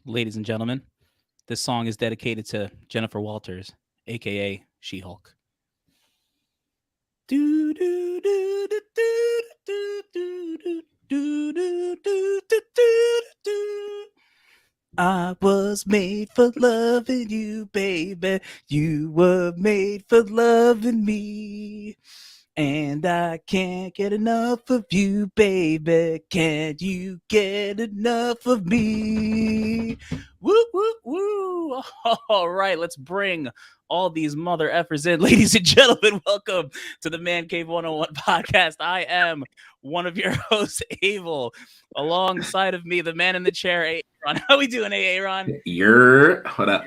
Ladies and gentlemen, this song is dedicated to Jennifer Walters, aka She-Hulk. Do do do do do do do do do do do do do. I was made for loving you, baby. You were made for loving me. And I can't get enough of you, baby. Can't you get enough of me? Woo, woo, woo. All right, let's bring all these mother effers in. Ladies and gentlemen, welcome to the Mancave101 Podcast. I am one of your hosts, Abel. Alongside of me, the man in the chair, Aaron. How we doing, Aaron? What up?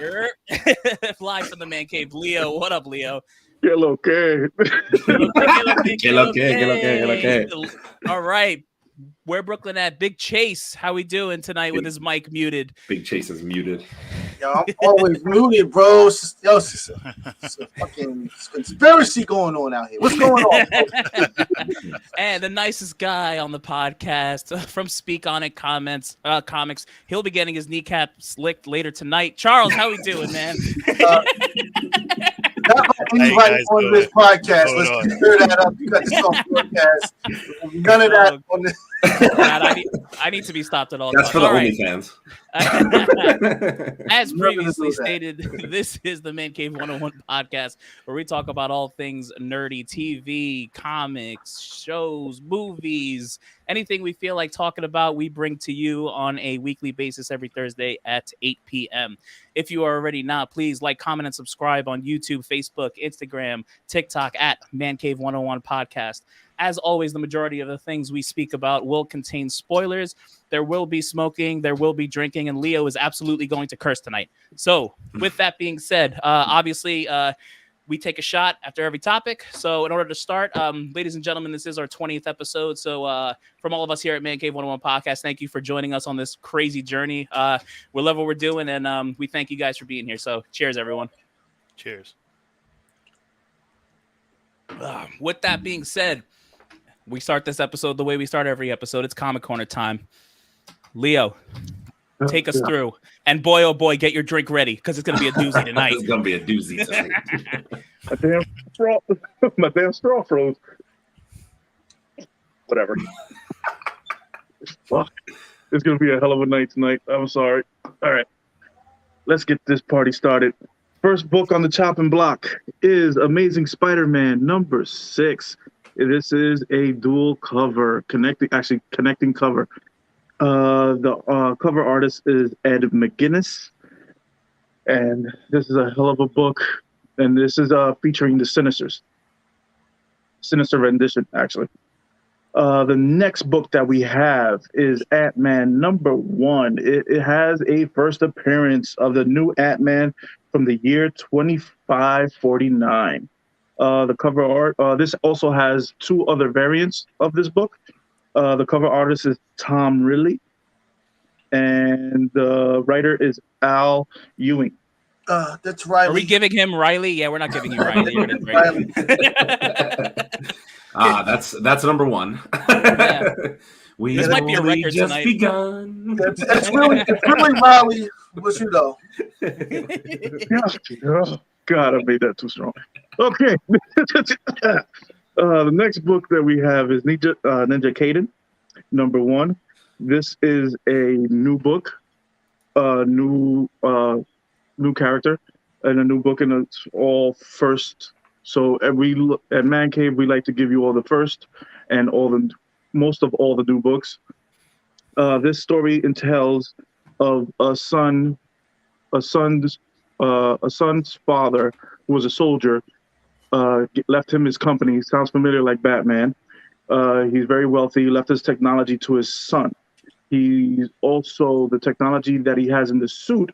Fly from the Man Cave, Leo. What up, Leo? Que lo que. All right. Where Brooklyn at? Big Chase. How we doing tonight with his mic muted? Big Chase is muted. Yo, I'm always muted, bro. It's a fucking conspiracy going on out here. What's going on? And the nicest guy on the podcast from Speak On It Comics. He'll be getting his kneecaps licked later tonight. Charles, how we doing, man? Anybody on this podcast, let's clear that up. You got this on podcast. None of that on this. God, I need to be stopped at all That's times. for the OnlyFans. As previously stated, this is the Man Cave 101 podcast, where we talk about all things nerdy: TV, comics, shows, movies, anything we feel like talking about, we bring to you on a weekly basis every Thursday at 8 p.m. If you are already not, please like, comment, and subscribe on YouTube, Facebook, Instagram, TikTok at Mancave101 Podcast. As always, the majority of the things we speak about will contain spoilers. There will be smoking, there will be drinking, and Leo is absolutely going to curse tonight. So, with that being said, obviously, we take a shot after every topic. So, in order to start, ladies and gentlemen, this is our 20th episode. So, from all of us here at Man Cave 101 Podcast, thank you for joining us on this crazy journey. We love what we're doing, and we thank you guys for being here. So, cheers, everyone. Cheers. With that being said, we start this episode the way we start every episode. It's Comic Corner time. Leo, take us through. And boy, oh boy, get your drink ready because it's going to be a doozy tonight. It's going to be a doozy tonight. My damn straw froze. Whatever. Fuck. It's going to be a hell of a night tonight. I'm sorry. All right. Let's get this party started. First book on the chopping block is Amazing Spider-Man number 6. This is a dual cover, connecting cover. The cover artist is Ed McGuinness, and this is a hell of a book. And this is featuring the Sinister rendition, actually. The next book that we have is Ant-Man number 1. It has a first appearance of the new Ant-Man from the year 2549. The cover art, this also has 2 other variants of this book. The cover artist is Tom Riley, and the writer is Al Ewing. That's Riley. Are we giving him Riley? Yeah, we're not giving you Riley. Riley. That's number 1. Yeah. This might be a record just tonight. begun. It's really Riley. What's you though? Oh, God, I made that too strong. Okay. The next book that we have is Ninja Gaiden, number 1. This is a new book, new character, and a new book, and it's all first. So at Man Cave, we like to give you all the first and most of all the new books. This story entails of a son's father, who was a soldier, left him his company. Sounds familiar, like Batman. He's very wealthy. Left his technology to his son. He's also, the technology that he has in the suit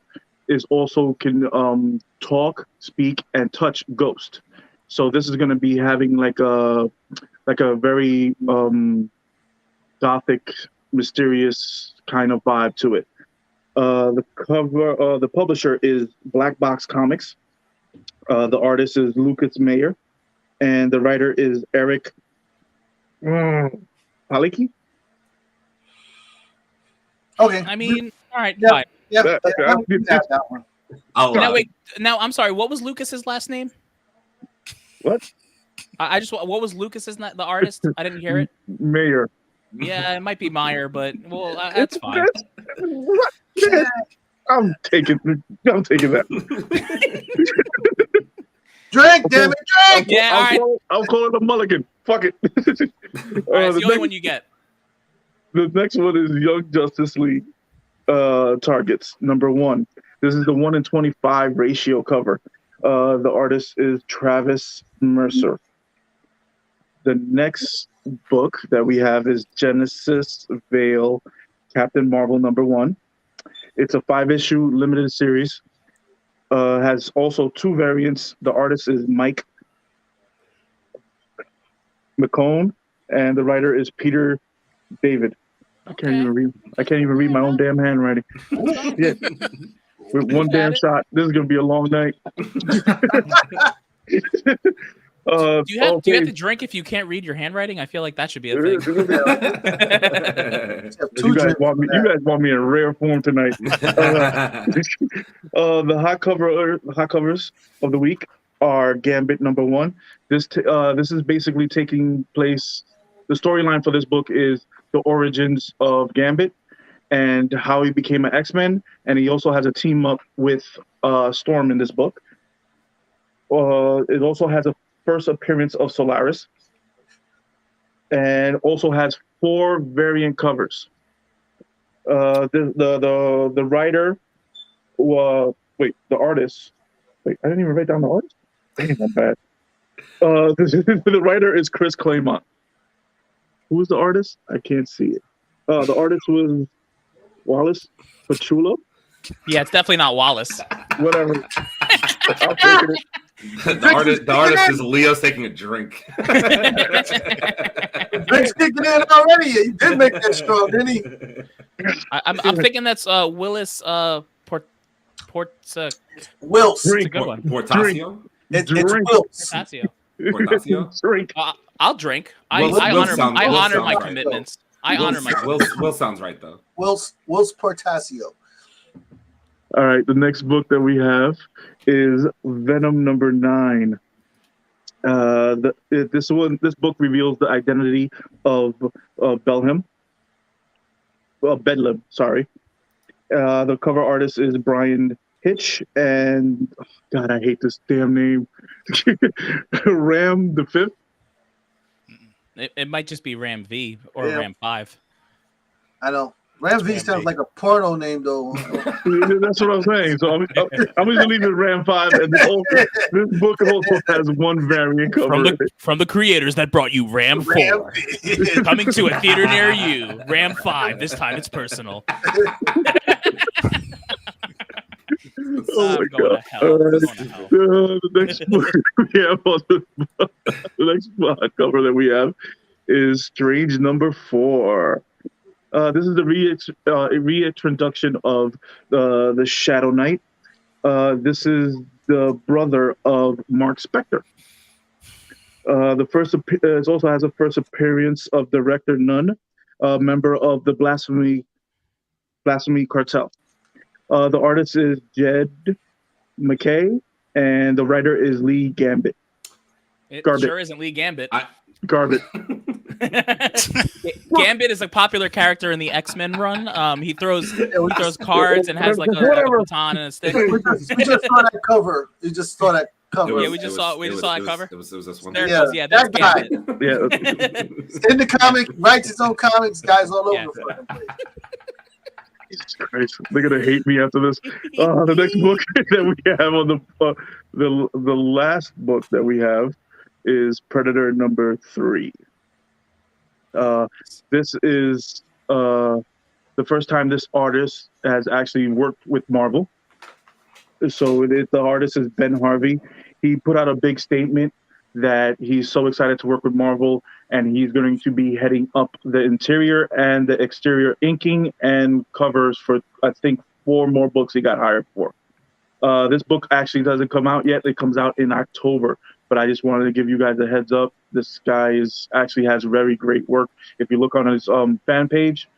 is also can talk, speak, and touch ghost. So this is going to be having like a very gothic, mysterious kind of vibe to it. The publisher is Black Box Comics. The artist is Lucas Mayer, and the writer is Eric Palicki. Okay. I mean, all right, Yeah. fine. Yeah, That- yeah, we can have that one. I'll Now wait. Now I'm sorry. What was Lucas's last name? What? I just. What was Lucas's the artist? I didn't hear it. Mayor. Yeah, it might be Meyer, but well, that's fine. What? I'm taking that. Drink, damn it, drink. Yeah, all right. I'll call it a mulligan. Fuck it. All right, it's the only one you get. The next one is Young Justice League targets. Number 1. This is the 1 in 25 ratio cover. The artist is Travis Mercer. The next book that we have is Genesis Vale, Captain Marvel number 1. It's a 5-issue limited series. Has also 2 variants. The artist is Mike McCone, and the writer is Peter David. I can't even read my own damn handwriting. Yeah. With one damn shot. This is gonna be a long night. Do you have to drink if you can't read your handwriting? I feel like that should be a thing. You guys want me in rare form tonight. The hot covers of the week are Gambit number 1. This is basically taking place. The storyline for this book is the origins of Gambit and how he became an X-Men, and he also has a team up with Storm in this book. It also has a first appearance of Solaris, and also has 4 variant covers. The writer, the artist. Wait, I didn't even write down the artist. Dang, I'm bad. The writer is Chris Claremont. Who was the artist? I can't see it. The artist was Wallace Pachulo. Yeah, it's definitely not Wallace. Whatever. I'll take it. The artist is Leo's taking a drink. Drink's kicking in already. He did make that strong, didn't he? I'm thinking that's Willis Wills. It's a good one. Portacio? It's Wills. Portacio. Portacio? Drink. I'll drink. I Will honor sounds my right. commitments. I honor my Will sounds right though. Wills Portacio. All right, the next book that we have is Venom number 9. This book reveals the identity of Bedlam. Sorry. The cover artist is Brian Hitch, and God, I hate this damn name. Ram the 5th. It might just be Ram V or Ram 5. I know. Ram V sounds like a porno name, though. That's what I'm saying. So I'm just gonna leave it Ram 5, and this book also has 1 variant cover. From the creators that brought you Ram 4, coming to a theater near you. Ram 5. This time it's personal. Oh my God. The next book we have on the next cover that we have is Strange number 4. This is the reintroduction of the Shadow Knight. This is the brother of Mark Spector. It also has a first appearance of Director Nunn, a member of the Blasphemy Cartel. The artist is Jed McKay, and the writer is Lee Gambit. It Garbit. sure isn't Lee Gambit. Garbit. Gambit is a popular character in the X-Men run. He throws cards and has like a baton and a stick. We just saw that cover. You just saw that cover. We just saw that cover. It was this one. There it goes. Yeah, that's that guy. Gambit. Yeah. In the comic, writes his own comics, guys all over the fucking place. Jesus Christ, they're gonna hate me after this. The next book that we have on the last book that we have is Predator number 3. This is the first time this artist has actually worked with Marvel. So the artist is Ben Harvey. He put out a big statement that he's so excited to work with Marvel, and he's going to be heading up the interior and the exterior inking and covers for, I think, 4 more books he got hired for. This book actually doesn't come out yet. It comes out in October, but I just wanted to give you guys a heads up. This guy has very great work. If you look on his fan page,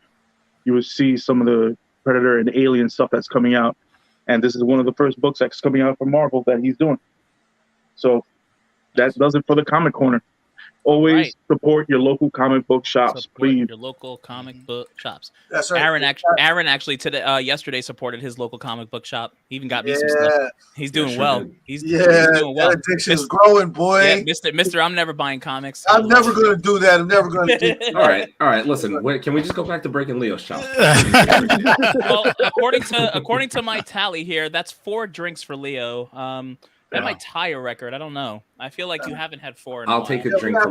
you will see some of the Predator and Alien stuff that's coming out. And this is one of the first books that's coming out from Marvel that he's doing. So that does it for the Comic Corner. Always support your local comic book shops, please. Your local comic book shops. That's right. Aaron actually today, yesterday supported his local comic book shop. He even got me some stuff. He's doing well. He's doing well. That addiction is growing, boy. Yeah, Mister, I'm never buying comics. I'm never going to do that. I'm never going to do that. All right. Listen, can we just go back to breaking Leo's shop? Well, according to my tally here, that's 4 drinks for Leo. That might tie a record. I don't know. I feel like you haven't had 4. I'll take a drink for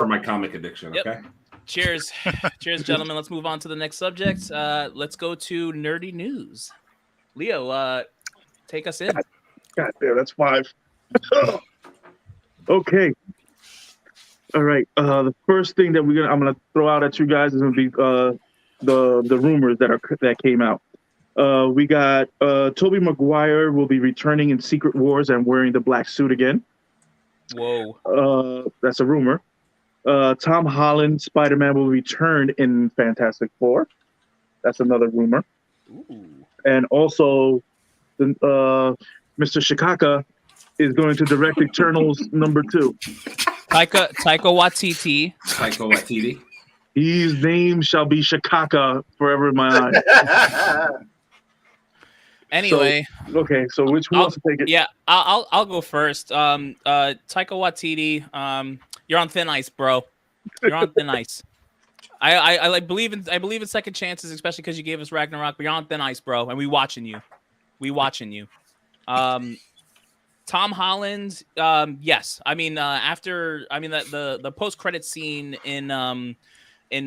my comic addiction. Yep. Okay. Cheers, cheers, gentlemen. Let's move on to the next subject. Let's go to nerdy news. Leo, take us in. God damn, that's 5. Okay. All right. The first thing that I'm gonna throw out at you guys is gonna be the rumors that came out. We got Tobey Maguire will be returning in Secret Wars and wearing the black suit again. Whoa. That's a rumor. Tom Holland Spider-Man will return in Fantastic Four. That's another rumor. Ooh. And also, Mr. Shikaka is going to direct Eternals #2. Taika Waititi. Taika Waititi. His name shall be Shikaka forever in my eyes. Anyway, so who wants to take it? Yeah, I'll go first. Taika Waititi, you're on thin ice, bro. You're on thin ice. I believe in second chances, especially because you gave us Ragnarok. But you're on thin ice, bro, and we watching you. Tom Holland, yes. I mean, the post credit scene in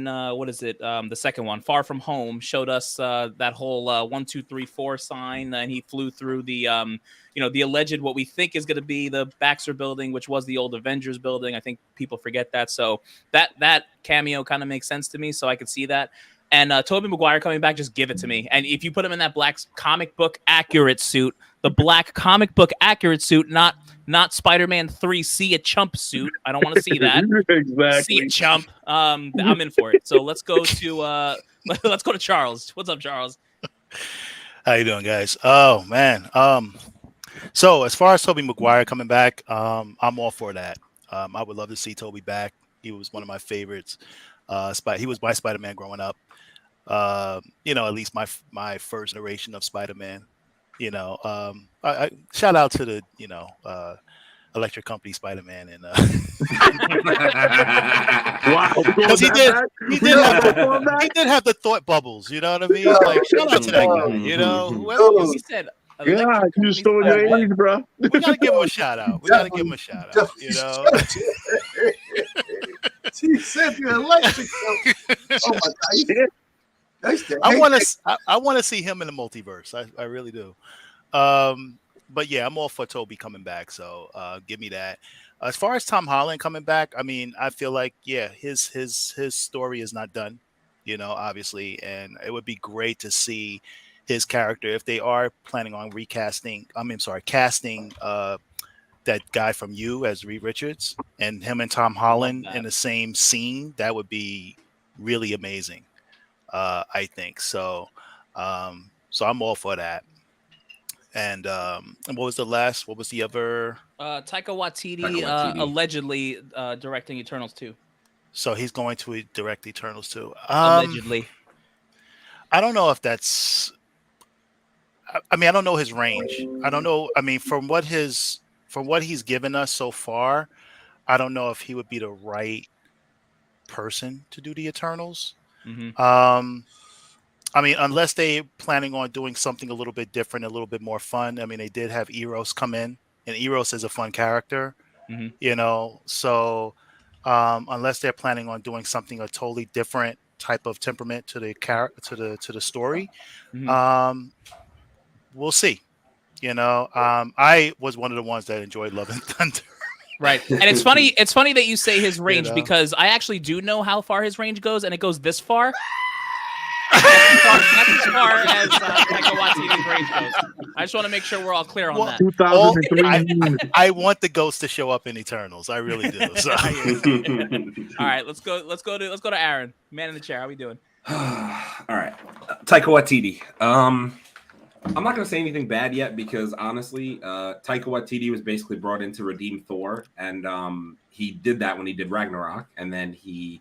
what is it? The second one, Far From Home, showed us that whole 1, 2, 3, 4 sign, and he flew through the the alleged what we think is going to be the Baxter Building, which was the old Avengers building. I think people forget that, so that cameo kind of makes sense to me. So I could see that. And Tobey Maguire coming back, just give it to me. And if you put him in that black comic book accurate suit, the black comic book accurate suit, not Spider-Man 3 see a chump suit. I don't want to see that. Exactly. See a chump. I'm in for it. So let's go to Charles. What's up, Charles? How you doing, guys? Oh man. So as far as Tobey Maguire coming back, I'm all for that. I would love to see Tobey back. He was one of my favorites. He was my Spider-Man growing up. At least my first iteration of Spider-Man. I shout out to the Electric Company Spider-Man and wow, because he did have the thought bubbles. You know what I mean? Like shout out to that guy. He said. Yeah, you stole your age, bro. We gotta give him a shout out. He said the electric. Oh my God! I want to see him in the multiverse. I really do. But yeah, I'm all for Tobey coming back. So give me that. As far as Tom Holland coming back, I mean, I feel like his story is not done. Obviously, and it would be great to see his character if they are planning on casting that guy from You as Reed Richards and him and Tom Holland in the same scene. That would be really amazing. I think so. So I'm all for that. And what was the other? Taika Waititi, allegedly directing Eternals 2. So he's going to direct Eternals 2. Allegedly. I don't know if that's. I mean, I don't know his range. I don't know. I mean, from what he's given us so far, I don't know if he would be the right person to do the Eternals. Mm-hmm. I mean, unless they're planning on doing something a little bit different, a little bit more fun. I mean, they did have Eros come in, and Eros is a fun character, So unless they're planning on doing something a totally different type of temperament to the to the story, we'll see. I was one of the ones that enjoyed Love and Thunder. Right. And it's funny that you say his range because I actually do know how far his range goes, and it goes this far. That's as far as Taika Waititi's range goes. I just want to make sure we're all clear on that. 2003. I want the ghost to show up in Eternals. I really do. So. All right, let's go to Aaron, man in the chair. How we doing? All right, Taika Waititi. I'm not going to say anything bad yet because honestly, Taika Waititi was basically brought in to redeem Thor, and he did that when he did Ragnarok, and then he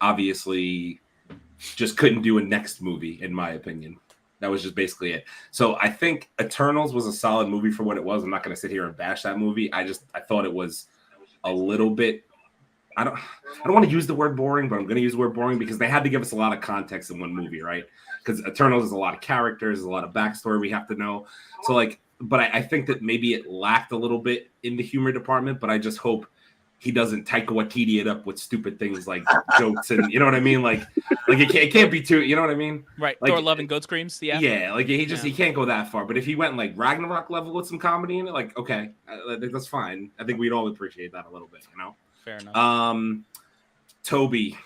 obviously just couldn't do a next movie, in my opinion. That was just basically it. So I think Eternals was a solid movie for what it was. I'm not going to sit here and bash that movie. I thought it was a little bit. I don't want to use the word boring, but I'm going to use the word boring because they had to give us a lot of context in one movie, right? Because Eternals is a lot of characters, a lot of backstory we have to know. So but I think that maybe it lacked a little bit in the humor department, but I just hope he doesn't Taika Waititi it up with stupid things like jokes and you know what I mean? Like it can't be too, you know what I mean? Right. Like, Thor Love and Goat Screams. Yeah. Yeah. Like he can't go that far. But if he went like Ragnarok level with some comedy in it, like, okay, that's fine. I think we'd all appreciate that a little bit, you know? Fair enough. Toby.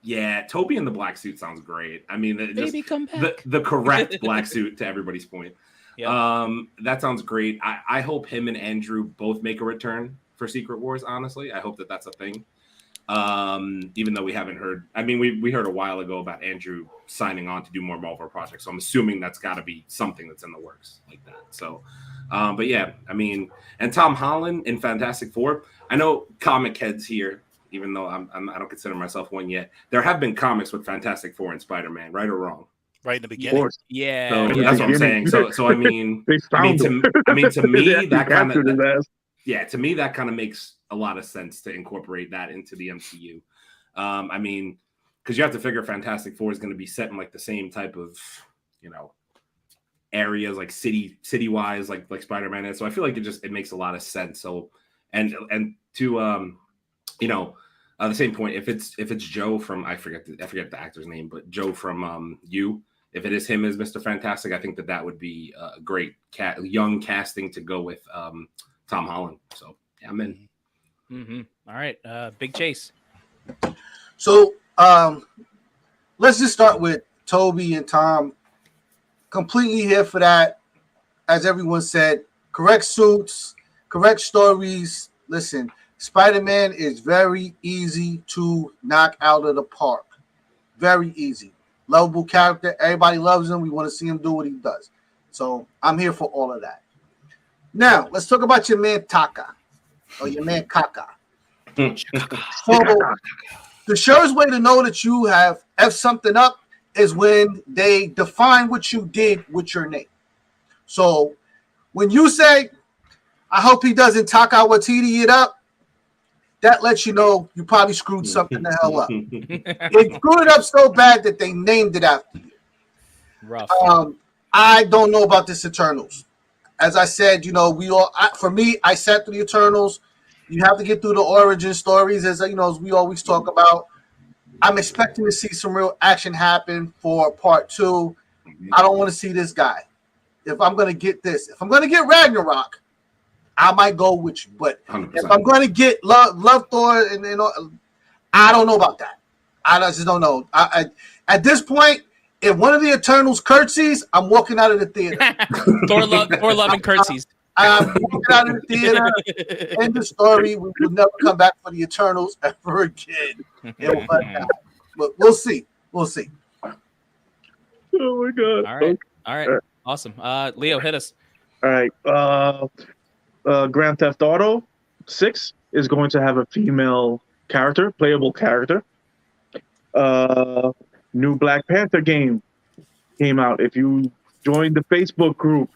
Yeah, Toby in the black suit sounds great. I mean, Come back. the correct black suit to everybody's point. Yeah. That sounds great. I hope him and Andrew both make a return for Secret Wars. Honestly, I hope that's a thing. Even though we haven't heard. I mean, we heard a while ago about Andrew signing on to do more Marvel projects. So I'm assuming that's got to be something that's in the works like that. So, but yeah, I mean, and Tom Holland in Fantastic Four. I know comic heads here. Even though I don't consider myself one yet, there have been comics with Fantastic Four and Spider-Man, right or wrong? Right in the beginning. Yeah. So yeah. that's what I'm saying. So I mean, They found to me that kind captured his of ass. yeah, to me that kind of makes a lot of sense to incorporate that into the MCU. I mean, because you have to figure Fantastic Four is going to be set in like the same type of, you know, areas like city-wise, like Spider-Man is. So I feel like it makes a lot of sense. So and to you know, the same point. If it's Joe from I forget the actor's name, but Joe from You. If it is him as Mr. Fantastic, I think that would be a great young casting to go with Tom Holland. So yeah, I'm in. Mm-hmm. All right, Big Chase. So let's just start with Toby and Tom. Completely here for that. As everyone said, correct suits, correct stories. Listen. Spider-Man is very easy to knock out of the park. Very easy. Lovable character. Everybody loves him. We want to see him do what he does. So I'm here for all of that. Now, let's talk about your man Taka. Or your man Kaka. So the surest way to know that you have F something up is when they define what you did with your name. So when you say, I hope he doesn't Taka Waititi it up, that lets you know you probably screwed something the hell up. They screwed it up so bad that they named it after you. Rough. I don't know about this Eternals. As I said, you know, for me, I sat through the Eternals. You have to get through the origin stories, as you know, as we always talk about. I'm expecting to see some real action happen for part 2. I don't want to see this guy. If I'm going to get Ragnarok, I might go with you, but 100%. if I'm going to get love Thor, and I don't know about that. I just don't know. At this point, if one of the Eternals curtsies, I'm walking out of the theater. Thor love and curtsies. I'm walking out of the theater. End the story. We will never come back for the Eternals ever again. But we'll see. We'll see. Oh my god! All right. Awesome. Leo, hit us. All right. Grand Theft Auto 6 is going to have a female character, playable character. New Black Panther game came out. If you joined the Facebook group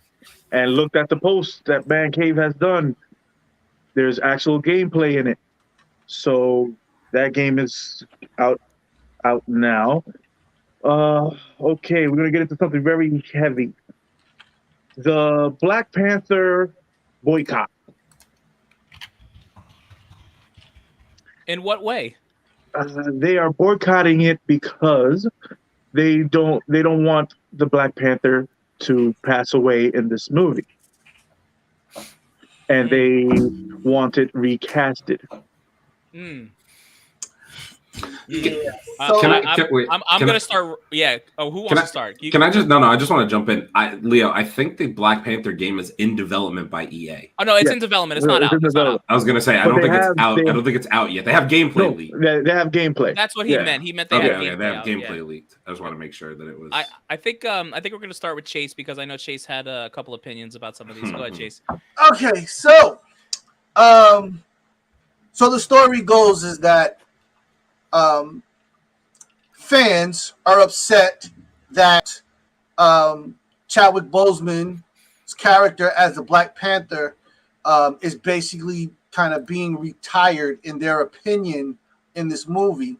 and looked at the post that Mancave has done, there's actual gameplay in it. So that game is out now. Okay, we're gonna get into something very heavy. The Black Panther boycott. In what way? They are boycotting it because they don't want the Black Panther to pass away in this movie, and they want it recasted. Yeah. So Can I- wait, I'm can gonna I- start. Yeah. Oh, who wants Can I- to start? Can I just I just want to jump in. Leo, I think the Black Panther game is in development by EA. Oh no, it's Yeah. in development. It's not out. It's not out. I was gonna say I But don't they think it's have- out. they- I don't think it's out yet. They have gameplay leaked. They have gameplay. That's what he Yeah. meant. He meant they Okay, had okay, gameplay they have out, gameplay yeah. leaked. I just want to make sure that it was. I think we're gonna start with Chase because I know Chase had a couple opinions about some of these. Go ahead, Chase. Okay, so the story goes is that fans are upset that Chadwick Boseman's character as the Black Panther is basically kind of being retired in their opinion in this movie.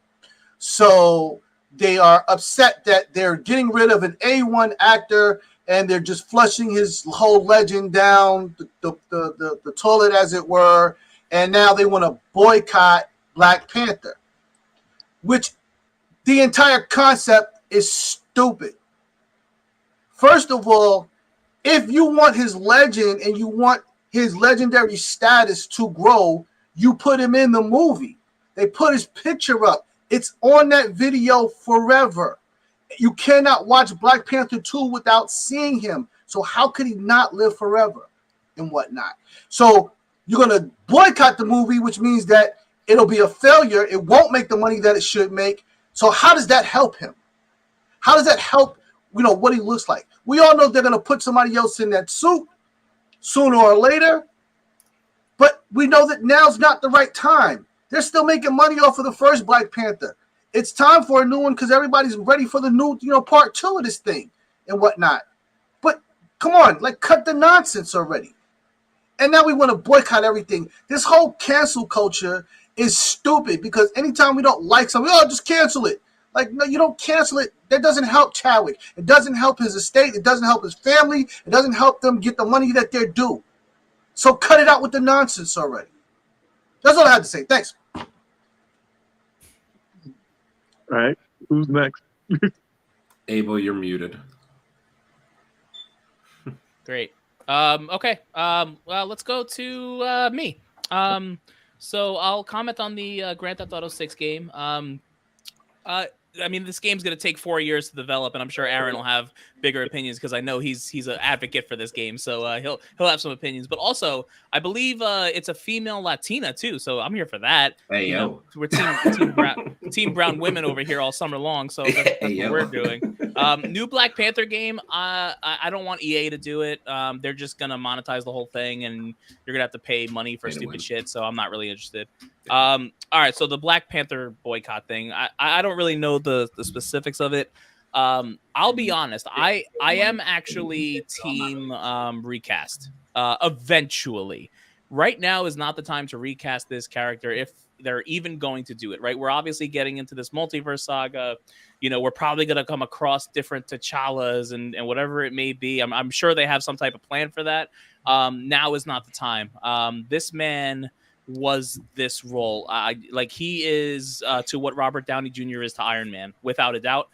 So they are upset that they're getting rid of an A1 actor and they're just flushing his whole legend down the toilet, as it were. And now they want to boycott Black Panther, which the entire concept is stupid. First of all, if you want his legend and you want his legendary status to grow, you put him in the movie. They put his picture up. It's on that video forever. You cannot watch Black Panther 2 without seeing him. So how could he not live forever and whatnot? So you're going to boycott the movie, which means that it'll be a failure. It won't make the money that it should make. So how does that help him? How does that help, what he looks like? We all know they're going to put somebody else in that suit sooner or later. But we know that now's not the right time. They're still making money off of the first Black Panther. It's time for a new one because everybody's ready for the new, part 2 of this thing and whatnot. But come on, cut the nonsense already. And now we want to boycott everything. This whole cancel culture is stupid because anytime we don't like something, just cancel it. No, you don't cancel it. That doesn't help Chadwick. It doesn't help his estate. It doesn't help his family. It doesn't help them get the money that they're due. So cut it out with the nonsense already. That's all I had to say. Thanks. All right. Who's next? Abel, you're muted. Great. Okay. Well, let's go to me. So I'll comment on the Grand Theft Auto 6 game. This game's going to take 4 years to develop, and I'm sure Aaron will have bigger opinions because I know he's an advocate for this game, so he'll have some opinions. But also, I believe it's a female Latina too, so I'm here for that. Hey, yo. We're team brown women over here all summer long, so that's what we're doing. New Black Panther game. I don't want EA to do it. They're just gonna monetize the whole thing, and you're gonna have to pay money for stupid shit. So I'm not really interested. All right, so the Black Panther boycott thing. I don't really know the specifics of it. I'll be honest. I am actually team recast. Eventually, right now is not the time to recast this character if they're even going to do it. Right, we're obviously getting into this multiverse saga. We're probably going to come across different T'Challas and whatever it may be. I'm sure they have some type of plan for that. Now is not the time. This man was this role. He is to what Robert Downey Jr. is to Iron Man, without a doubt.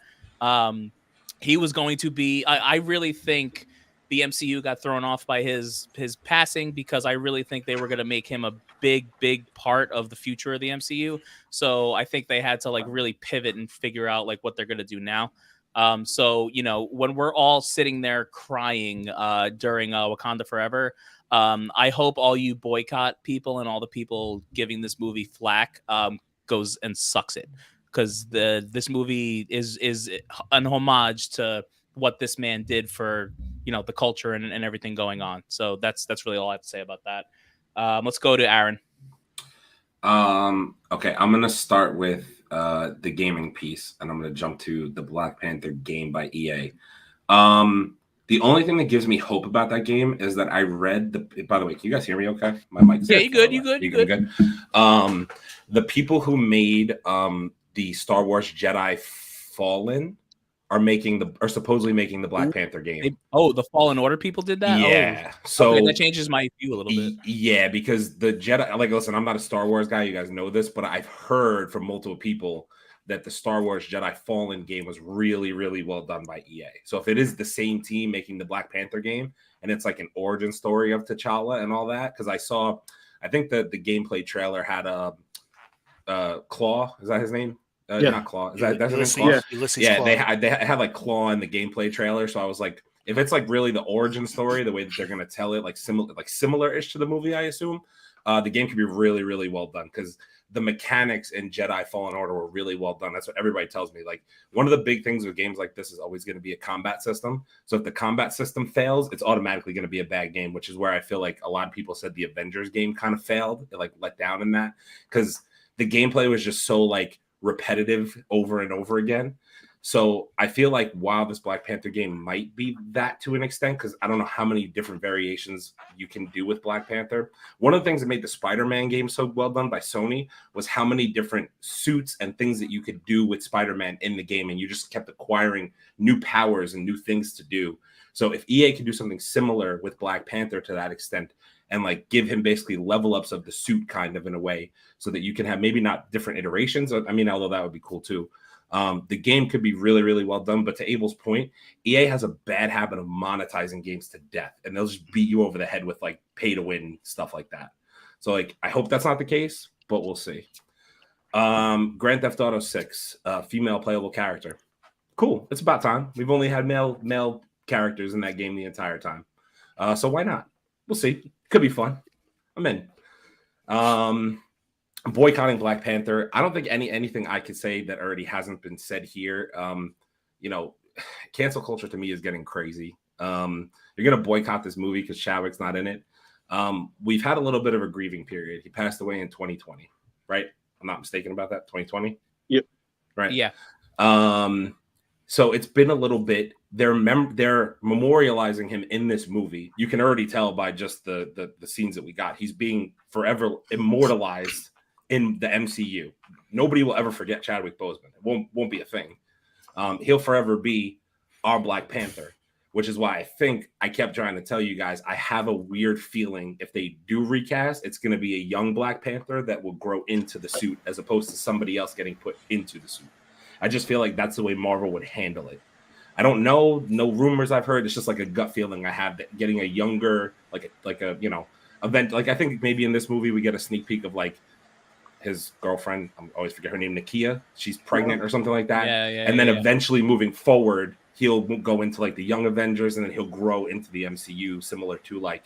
He was going to be. I really think the MCU got thrown off by his passing because I really think they were going to make him a big part of the future of the MCU. So I think they had to really pivot and figure out what they're going to do now. So when we're all sitting there crying during Wakanda Forever, I hope all you boycott people and all the people giving this movie flack goes and sucks it, because this movie is an homage to what this man did for the culture and everything going on. So that's really all I have to say about that. Let's go to Aaron. Okay, I'm gonna start with the gaming piece, and I'm gonna jump to the Black Panther game by EA. The only thing that gives me hope about that game is that I read the. By the way, can you guys hear me? Okay, my mic's you good. You good. The people who made the Star Wars Jedi Fallen are supposedly making the Black Panther game. The Fallen Order people did that? Yeah. Oh. So okay, that changes my view a little bit. Yeah, because the Jedi, listen, I'm not a Star Wars guy, you guys know this, but I've heard from multiple people that the Star Wars Jedi Fallen game was really, really well done by EA. So if it is the same team making the Black Panther game, and it's an origin story of T'Challa and all that, because I think that the gameplay trailer had Claw, is that his name? Yeah. Not Claw. That's the name, Ulysses, Claw? Ulysses Yeah, Claw. they had like Claw in the gameplay trailer, so I was like, if it's like really the origin story, the way that they're gonna tell it, like similar-ish to the movie, I assume, the game could be really, really well done because the mechanics in Jedi Fallen Order were really well done. That's what everybody tells me. Like, one of the big things with games like this is always going to be a combat system. So if the combat system fails, it's automatically going to be a bad game, which is where I feel like a lot of people said the Avengers game kind of failed. It like let down in that because the gameplay was just so like repetitive over and over again. So I feel like while this Black Panther game might be that to an extent, because I don't know how many different variations you can do with Black Panther. One of the things that made the Spider-Man game so well done by Sony was how many different suits and things that you could do with Spider-Man in the game. And you just kept acquiring new powers and new things to do. So if EA could do something similar with Black Panther to that extent and like give him basically level ups of the suit kind of in a way so that you can have maybe not different iterations. I mean, although that would be cool too. The game could be really, really well done. But to Abel's point, EA has a bad habit of monetizing games to death, and they'll just beat you over the head with like pay to win stuff like that. So like, I hope that's not the case, but we'll see. Grand Theft Auto 6, female playable character. Cool. It's about time. We've only had male characters in that game the entire time. So why not? We'll see. Could be fun. I'm in. Boycotting Black Panther. I don't think anything I could say that already hasn't been said here. Cancel culture to me is getting crazy. You're gonna boycott this movie because Chadwick's not in it. We've had a little bit of a grieving period. He passed away in 2020, right? I'm not mistaken about that. 2020. Yep. Right. Yeah. So it's been a little bit. They're memorializing him in this movie. You can already tell by just the scenes that we got. He's being forever immortalized in the MCU. Nobody will ever forget Chadwick Boseman. It won't be a thing. He'll forever be our Black Panther, which is why I think I kept trying to tell you guys, I have a weird feeling if they do recast, it's going to be a young Black Panther that will grow into the suit as opposed to somebody else getting put into the suit. I just feel like that's the way Marvel would handle it. I don't know. No rumors I've heard. It's just like a gut feeling I have that getting a younger, like a event. Like I think maybe in this movie we get a sneak peek of like his girlfriend. I always forget her name, Nakia. She's pregnant or something like that. And then eventually moving forward, he'll go into like the Young Avengers, and then he'll grow into the MCU, similar to like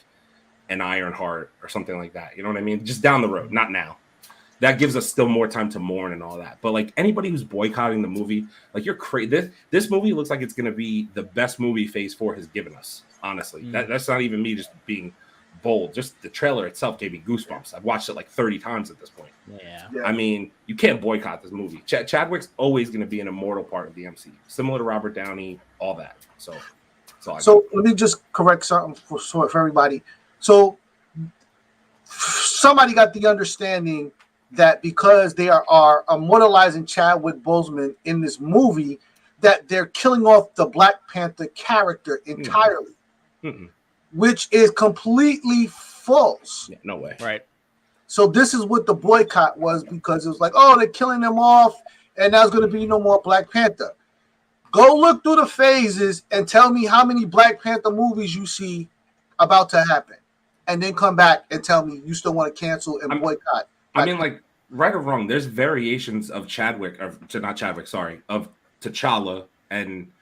an Ironheart or something like that. You know what I mean? Just down the road, not now. That gives us still more time to mourn and all that. But like anybody who's boycotting the movie, like you're crazy. This movie looks like it's going to be the best movie Phase 4 has given us. Honestly, that's not even me just being bold. Just the trailer itself gave me goosebumps. I've watched it like 30 times at this point. Yeah. I mean, you can't boycott this movie. Chadwick's always going to be an immortal part of the MCU, similar to Robert Downey, all that. So let me just correct something for everybody. So somebody got the understanding that because they are immortalizing Chadwick Boseman in this movie, that they're killing off the Black Panther character entirely, which is completely false. Yeah, no way. Right. So this is what the boycott was, because it was like, oh, they're killing them off, and there's going to be no more Black Panther. Go look through the phases and tell me how many Black Panther movies you see about to happen, and then come back and tell me you still want to cancel and boycott. I mean, like, right or wrong, there's variations of T'Challa and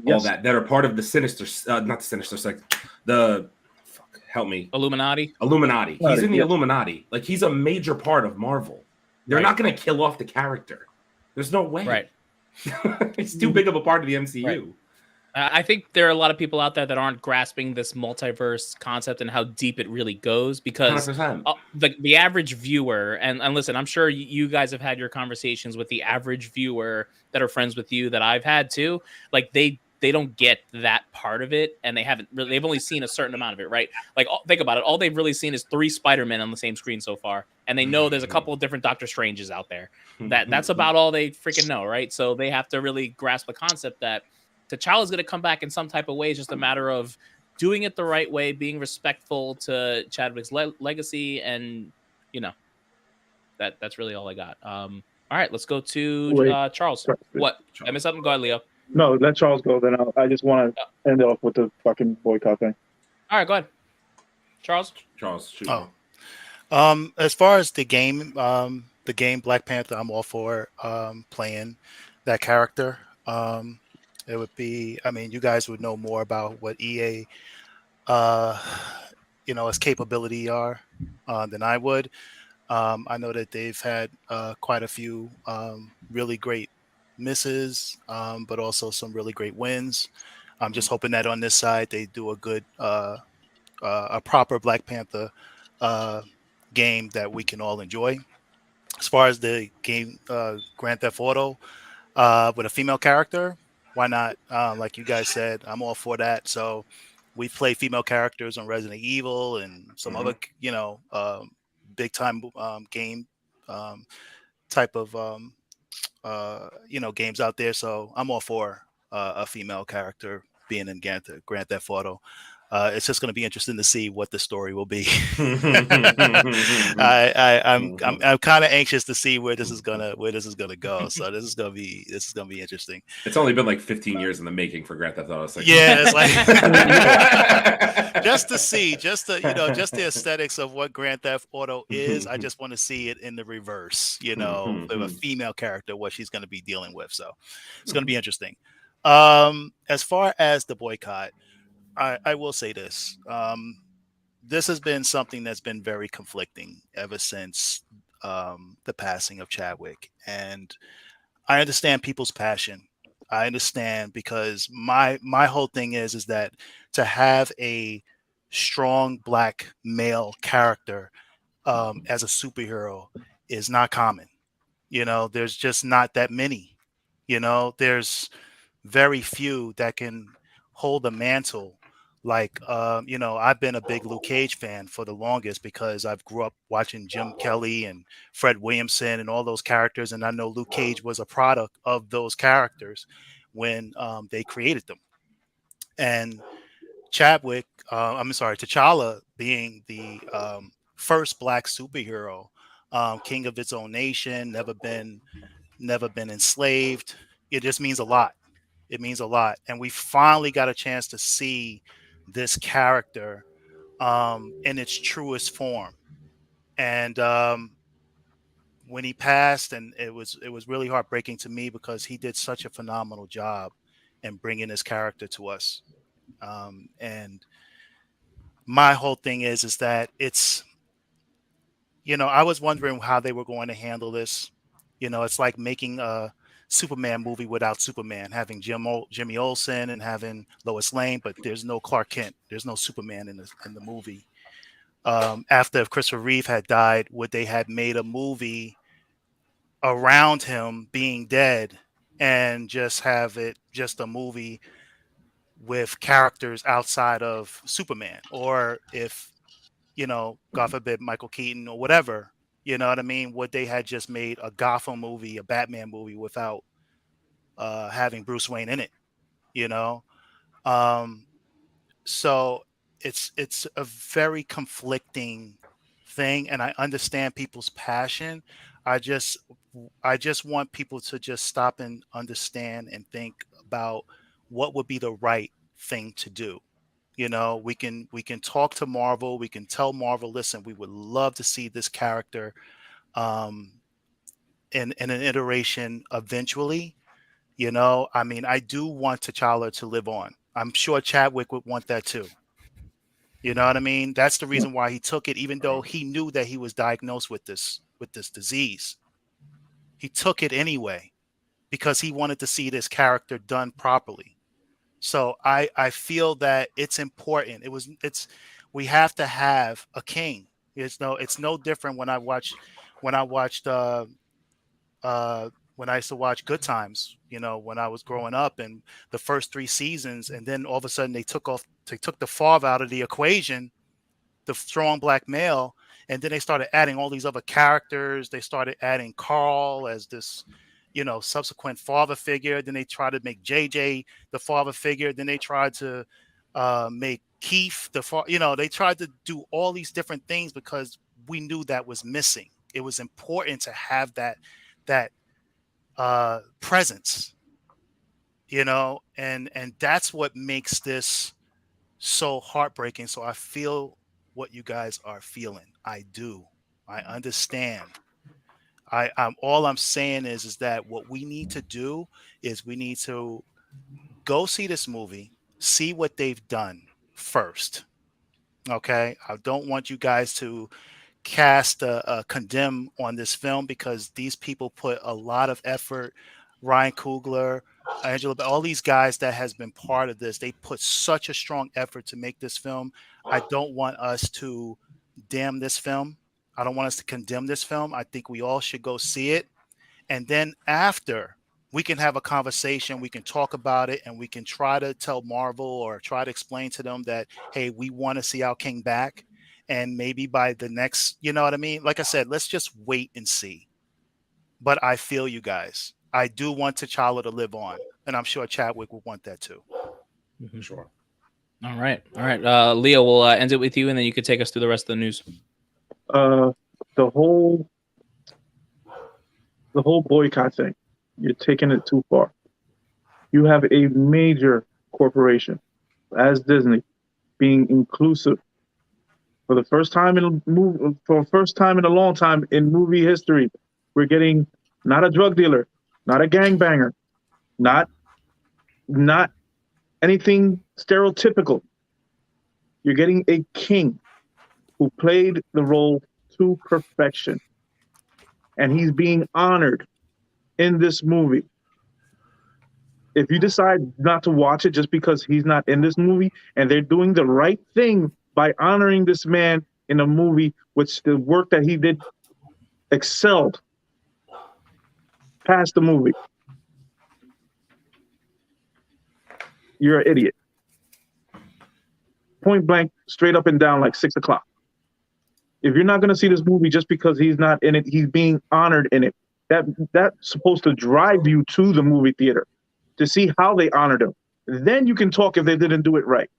all that are part of the Sinister, not the Sinister Six, help me. Illuminati. He's in the Illuminati. Like, he's a major part of Marvel. They're not going to kill off the character. There's no way. Right. He's too big of a part of the MCU. Right. I think there are a lot of people out there that aren't grasping this multiverse concept and how deep it really goes, because the average viewer, and listen, I'm sure you guys have had your conversations with the average viewer that are friends with you that I've had too. Like they don't get that part of it, and they've only seen a certain amount of it, right? Like, think about it. All they've really seen is 3 Spider-Men on the same screen so far, and they know there's a couple of different Doctor Stranges out there. That's about all they freaking know, right? So they have to really grasp the concept that T'Challa's going to come back in some type of way. It's just a matter of doing it the right way, being respectful to Chadwick's legacy, and that's really all I got. All right, let's go to Charles. What? I missed something? Go ahead, Leo. No, let Charles go. Then I just want to end off with the fucking boycott thing. All right, go ahead, Charles. Shoot. As far as the game, the game Black Panther, I'm all for playing that character. It would be, I mean, you guys would know more about what EA, uh, its capability are than I would. I know that they've had quite a few really great misses, but also some really great wins. I'm just hoping that on this side they do a good, a proper Black Panther uh, game that we can all enjoy. As far as the game, Grand Theft Auto with a female character, why not? Like you guys said, I'm all for that. So we play female characters on Resident Evil and some other, big time game um, type of games out there. So I'm all for a female character being in Grand Theft Auto. It's just going to be interesting to see what the story will be. I'm kind of anxious to see where this is gonna go. So this is gonna be interesting. It's only been like 15 years in the making for Grand Theft Auto 6. Yeah, it's like just to see, just the aesthetics of what Grand Theft Auto is. I just want to see it in the reverse, with a female character, what she's going to be dealing with. So it's going to be interesting. As far as the boycott, I will say this. This has been something that's been very conflicting ever since the passing of Chadwick. And I understand people's passion. I understand, because my whole thing is that to have a strong Black male character as a superhero is not common. There's just not that many. There's very few that can hold a mantle. Like, I've been a big Luke Cage fan for the longest because I've grew up watching Jim Kelly and Fred Williamson and all those characters. And I know Luke Cage was a product of those characters when they created them. And T'Challa being the first Black superhero, king of its own nation, never been enslaved. It just means a lot. It means a lot. And we finally got a chance to see this character in its truest form. And when he passed, and it was really heartbreaking to me because he did such a phenomenal job in bringing this character to us. And my whole thing is that it's, I was wondering how they were going to handle this. It's like making a Superman movie without Superman, having Jimmy Olsen and having Lois Lane, but there's no Clark Kent. There's no Superman in the movie. After Christopher Reeve had died, would they had made a movie around him being dead and just have it just a movie with characters outside of Superman? Or if, God forbid, Michael Keaton or whatever, you know what I mean? Would they had just made a Gotham movie, a Batman movie without having Bruce Wayne in it, So it's a very conflicting thing, and I understand people's passion. I just want people to just stop and understand and think about what would be the right thing to do. We can talk to Marvel. We can tell Marvel, listen, we would love to see this character in an iteration eventually. I mean, I do want T'Challa to live on. I'm sure Chadwick would want that too. You know what I mean? That's the reason why he took it, even though he knew that he was diagnosed with this disease. He took it anyway because he wanted to see this character done properly. So I feel that it's important. We have to have a king. It's no different when I watched when I used to watch Good Times, when I was growing up, and the first 3 seasons, and then all of a sudden they took the father out of the equation, the strong Black male, and then they started adding all these other characters. They started adding Carl as this, subsequent father figure. Then they tried to make JJ the father figure. Then they tried to make Keith the father. They tried to do all these different things because we knew that was missing. It was important to have that presence, and that's what makes this so heartbreaking. So I feel what you guys are feeling. I do. I understand. All I'm saying is that what we need to do is we need to go see this movie, see what they've done first. Okay, I don't want you guys to cast a condemn on this film because these people put a lot of effort. Ryan Coogler, Angela, all these guys that has been part of this, they put such a strong effort to make this film. I don't want us to damn this film. I don't want us to condemn this film. I think we all should go see it. And then after, we can have a conversation, we can talk about it, and we can try to tell Marvel or try to explain to them that, hey, we want to see our king back. And maybe by the next, you know what I mean? Like I said, let's just wait and see. But I feel you guys. I do want T'Challa to live on. And I'm sure Chadwick will want that too. Mm-hmm. Sure. All right. Leo, we'll end it with you, and then you could take us through the rest of the news. The whole boycott thing, you're taking it too far. You have a major corporation as Disney being inclusive for the first time in a long time in movie history. We're getting not a drug dealer, not a gangbanger, not anything stereotypical. You're getting a king who played the role to perfection. And he's being honored in this movie. If you decide not to watch it just because he's not in this movie, and they're doing the right thing by honoring this man in a movie, which the work that he did excelled past the movie, you're an idiot. Point blank, straight up and down, like 6 o'clock. If you're not going to see this movie just because he's not in it, he's being honored in it. That's supposed to drive you to the movie theater to see how they honored him. Then you can talk if they didn't do it right.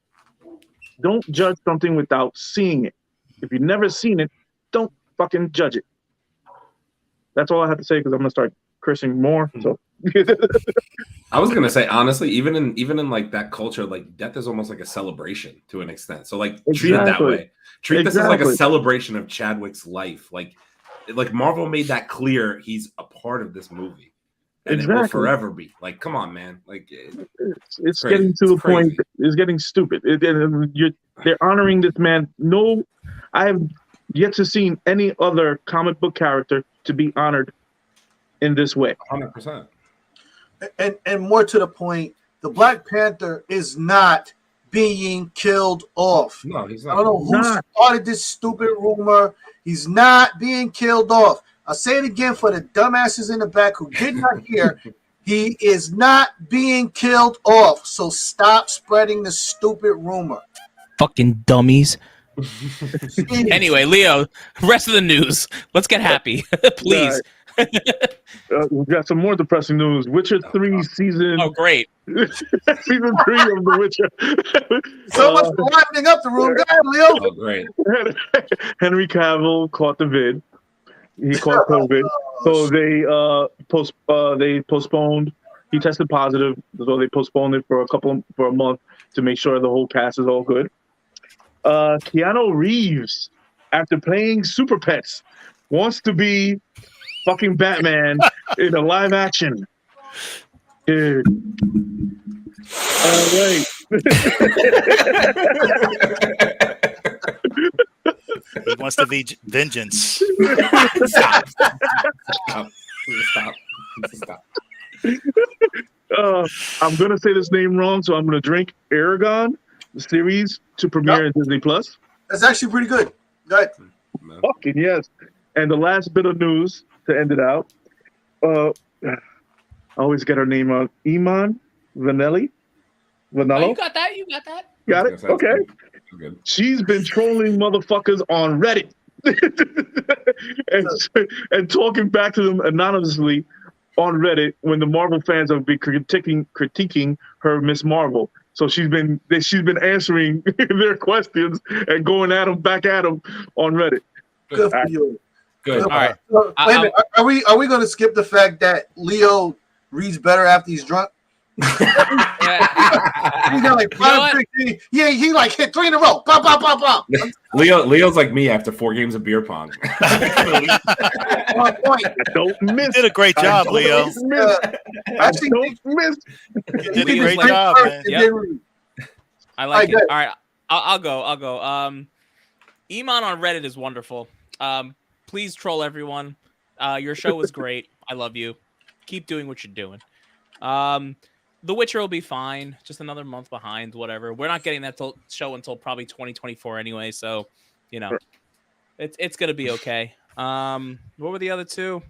Don't judge something without seeing it. If you've never seen it, don't fucking judge it. That's all I have to say because I'm going to start cursing more. So I was gonna say, honestly, even in like that culture, like death is almost like a celebration to an extent. So like treat it that way. Treat this as like a celebration of Chadwick's life. Like Marvel made that clear. He's a part of this movie, and it will forever be. Like, come on, man. Like it's getting to the point. It's getting stupid. They're honoring this man. No, I have yet to see any other comic book character to be honored in this way. 100%. And more to the point, the Black Panther is not being killed off. No, he's not. I don't know who started this stupid rumor. He's not being killed off. I'll say it again for the dumbasses in the back who did not hear. He is not being killed off. So stop spreading the stupid rumor. Fucking dummies. Anyway, Leo, rest of the news. Let's get happy, please. We've got some more depressing news. Witcher 3 season. Oh, great. Season 3 of The Witcher. So much for livening up the room. Go ahead, Leo. Oh, great. Henry Cavill caught the vid. He caught COVID. So they postponed. He tested positive, so they postponed it for a month to make sure the whole cast is all good. Keanu Reeves, after playing Super Pets, wants to be fucking Batman in a live action. Dude. All right. He wants to be vengeance. Stop. I'm going to say this name wrong, so I'm going to drink Aragon, the series, to premiere in Disney Plus. That's actually pretty good. Go ahead. Fucking yes. And the last bit of news to end it out. I always get her name on Iman Vanelli. Oh, you got that? Got it? Okay. Good. She's been trolling motherfuckers on Reddit and talking back to them anonymously on Reddit when the Marvel fans have been critiquing her Miss Marvel. So she's been answering their questions and going back at them on Reddit. Good for you. Good. All right. Wait a minute. Are we going to skip the fact that Leo reads better after he's drunk? He got like 5-6. Yeah, he like hit 3 in a row. Pop, pop, pop, pop. Leo's like me after 4 games of beer pong. On point. Don't miss. You did a great job, Leo. Actually, Don't miss. You did a Leo's great like- job, man. Yep. I like it. good. All right, I'll go. Iman on Reddit is wonderful. Please troll everyone. Your show was great. I love you. Keep doing what you're doing. The Witcher will be fine. Just another month behind. Whatever. We're not getting that show until probably 2024 anyway. So, it's gonna be okay. What were the other two?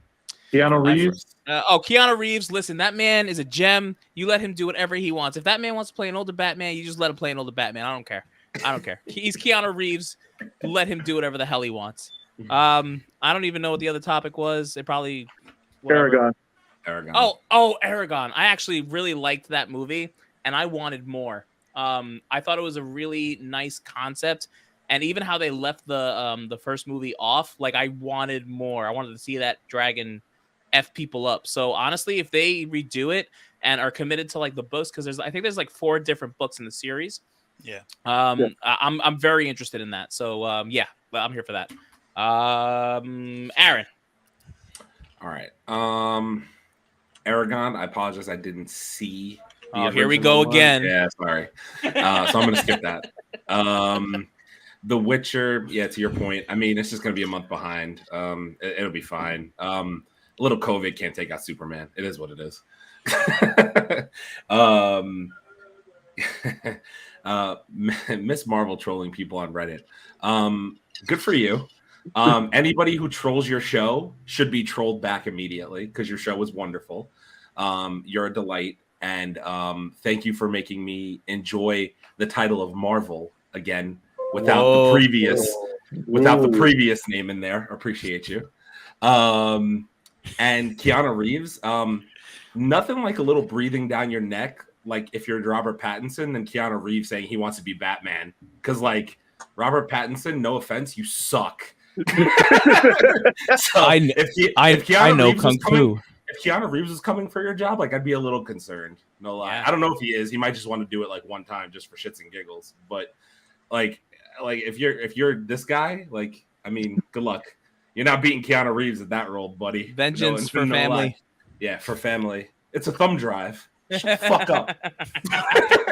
Keanu Reeves. Keanu Reeves. Listen, that man is a gem. You let him do whatever he wants. If that man wants to play an older Batman, you just let him play an older Batman. I don't care. He's Keanu Reeves. Let him do whatever the hell he wants. I don't even know what the other topic was. It probably Aragon. Oh, Aragon. I actually really liked that movie, and I wanted more. I thought it was a really nice concept, and even how they left the first movie off, like I wanted more. I wanted to see that dragon F people up. So honestly, if they redo it and are committed to like the books, because I think there's like 4 different books in the series. Yeah. I'm very interested in that. So yeah, I'm here for that. Aaron. All right. Aragon, I apologize. I didn't see. Here we go again. Yeah, sorry. So I'm going to skip that. The Witcher, yeah, to your point. I mean, it's just going to be a month behind. It'll be fine. Little COVID can't take out Superman. It is what it is. Miss Marvel trolling people on Reddit. Good for you. Anybody who trolls your show should be trolled back immediately because your show was wonderful. You're a delight, and thank you for making me enjoy the title of Marvel again without the previous name in there. Appreciate you. And Keanu Reeves, nothing like a little breathing down your neck, like if you're Robert Pattinson, than Keanu Reeves saying he wants to be Batman. Because like Robert Pattinson, no offense, you suck. So I know Reeves Kung Fu. If Keanu Reeves is coming for your job, like I'd be a little concerned. No lie. Yeah. I don't know if he is. He might just want to do it like one time just for shits and giggles. But like if you're this guy, like I mean, good luck. You're not beating Keanu Reeves at that role, buddy. Vengeance for family. Lie. Yeah, for family. It's a thumb drive. Shut the fuck up.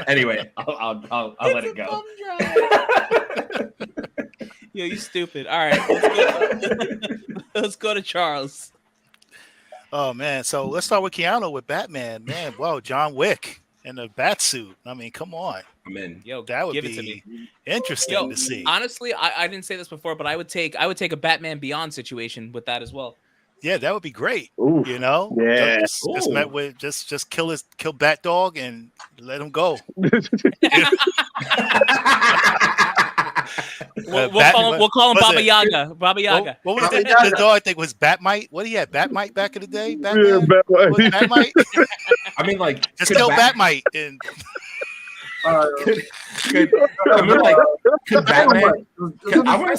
Anyway, I'll let it go. Yo, you stupid. All right, let's go to Charles. Oh man, so let's start with Keanu with Batman. Man, whoa, John Wick in a bat suit. I mean, come on. I'm in. Yo, That would give it to be me. interesting to see. Honestly, I didn't say this before, but I would take a Batman Beyond situation with that as well. Yeah, that would be great. Ooh. You know, Yeah. just met with just kill Bat Dog and let him go. We'll call him was Baba it? Yaga. Baba Yaga. What was the dog? I think was Batmite. What he had? Batmite back in the day. Batman. Yeah, Was it Batmite. I mean, like Just kill Batmite and I mean, like, could Batman? I want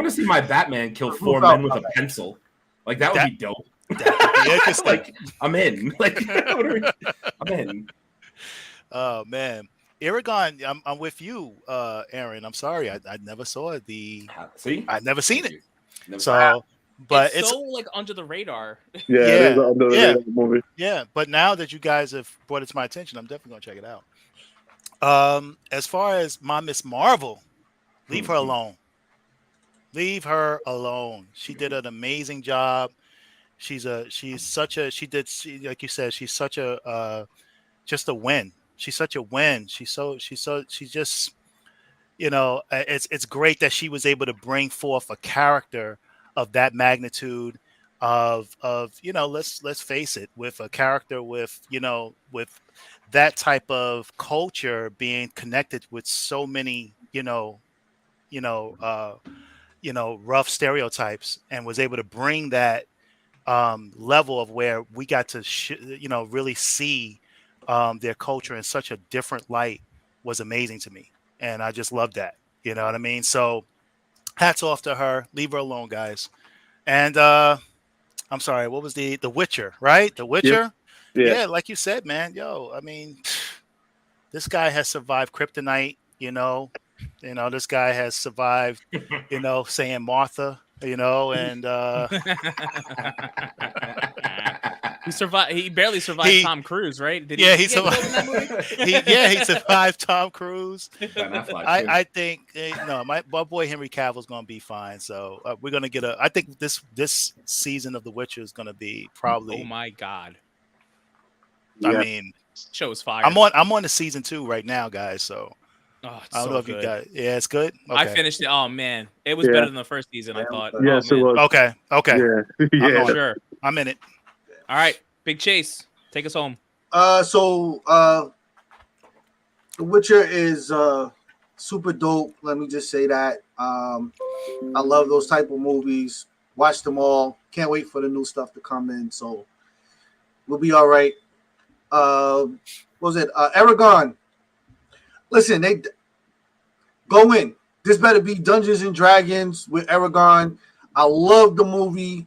to see my Batman kill 4 men with a pencil. Like that would be dope. that would be interesting. Like I'm in. Like I'm in. Oh man, Aragon, I'm with you, Aaron. I'm sorry, I never saw the. See, I've never seen it. Never So, but it's so like under the radar. Yeah, it is an under the radar movie. yeah. But now that you guys have brought it to my attention, I'm definitely gonna check it out. As far as my Miss Marvel, leave her alone. Leave her alone. She did an amazing job. She's such a like you said, she's such a just a win. She's such a win. She's just, you know, it's great that she was able to bring forth a character of that magnitude of you know, let's face it, with a character with, you know, with that type of culture being connected with so many, rough stereotypes, and was able to bring that level of where we got to really see their culture in such a different light was amazing to me, and I just love that. You know what I mean? So hats off to her. Leave her alone, guys. And I'm sorry, what was the Witcher, right? The Witcher. Yeah. Yeah, like you said, man. Yo, I mean, this guy has survived kryptonite. This guy has survived. Saying Martha. And he survived. He barely survived Tom Cruise, right? Did he get killed in that movie? he survived Tom Cruise. I think my boy Henry Cavill's going to be fine. So we're going to get I think this season of The Witcher is going to be probably. Oh my god! I mean, show's fire. I'm on the season 2 right now, guys. So. Oh, I don't know if you got it. Yeah, it's good. Okay. I finished it. Oh man, it was better than the first season. I thought. Yes, it was. Okay. Yeah. Sure. I'm in it. All right, Big Chase, take us home. So The Witcher is super dope. Let me just say that. I love those type of movies. Watch them all. Can't wait for the new stuff to come in. So we'll be all right. What was it? Aragon. Listen, they go in. This better be Dungeons and Dragons with Aragon. I love the movie.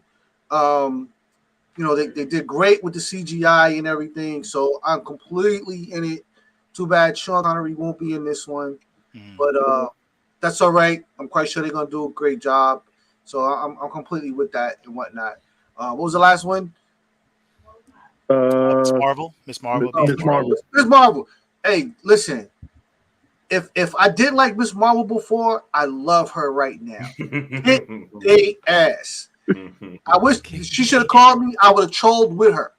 They did great with the CGI and everything. So I'm completely in it. Too bad Sean Connery won't be in this one. But that's all right. I'm quite sure they're gonna do a great job. So I'm completely with that and whatnot. What was the last one? Miss Marvel. Miss Marvel. Hey, listen. If I did like Miss Marvel before, I love her right now. Hit they ass. I wish she should have called me. I would have trolled with her.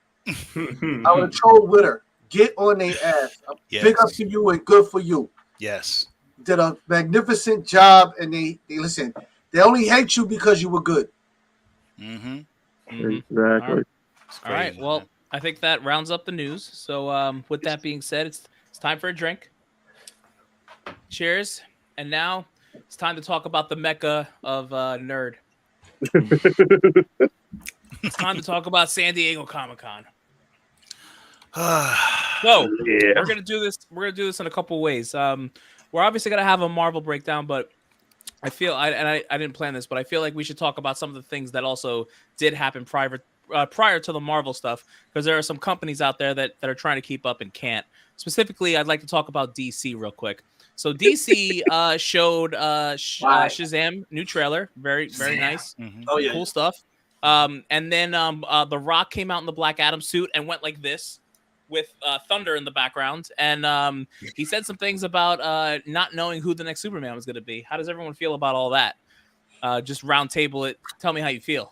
Get on their ass. Yes. Big up to you and good for you. Yes. Did a magnificent job, and they listen. They only hate you because you were good. Exactly. All right. Well, I think that rounds up the news. So with that being said, it's time for a drink. Cheers. And now it's time to talk about the mecca of nerd. It's time to talk about San Diego Comic-Con. So we're gonna do this. We're gonna do this in a couple ways. We're obviously gonna have a Marvel breakdown, but I feel I didn't plan this, but I feel like we should talk about some of the things that also did happen prior to the Marvel stuff, because there are some companies out there that are trying to keep up and can't. Specifically, I'd like to talk about DC real quick. So DC showed Shazam new trailer, very nice. Oh yeah, cool stuff. And then The Rock came out in the Black Adam suit and went like this with thunder in the background, and he said some things about not knowing who the next Superman was going to be. How does everyone feel about all that? Just round table it. Tell me how you feel.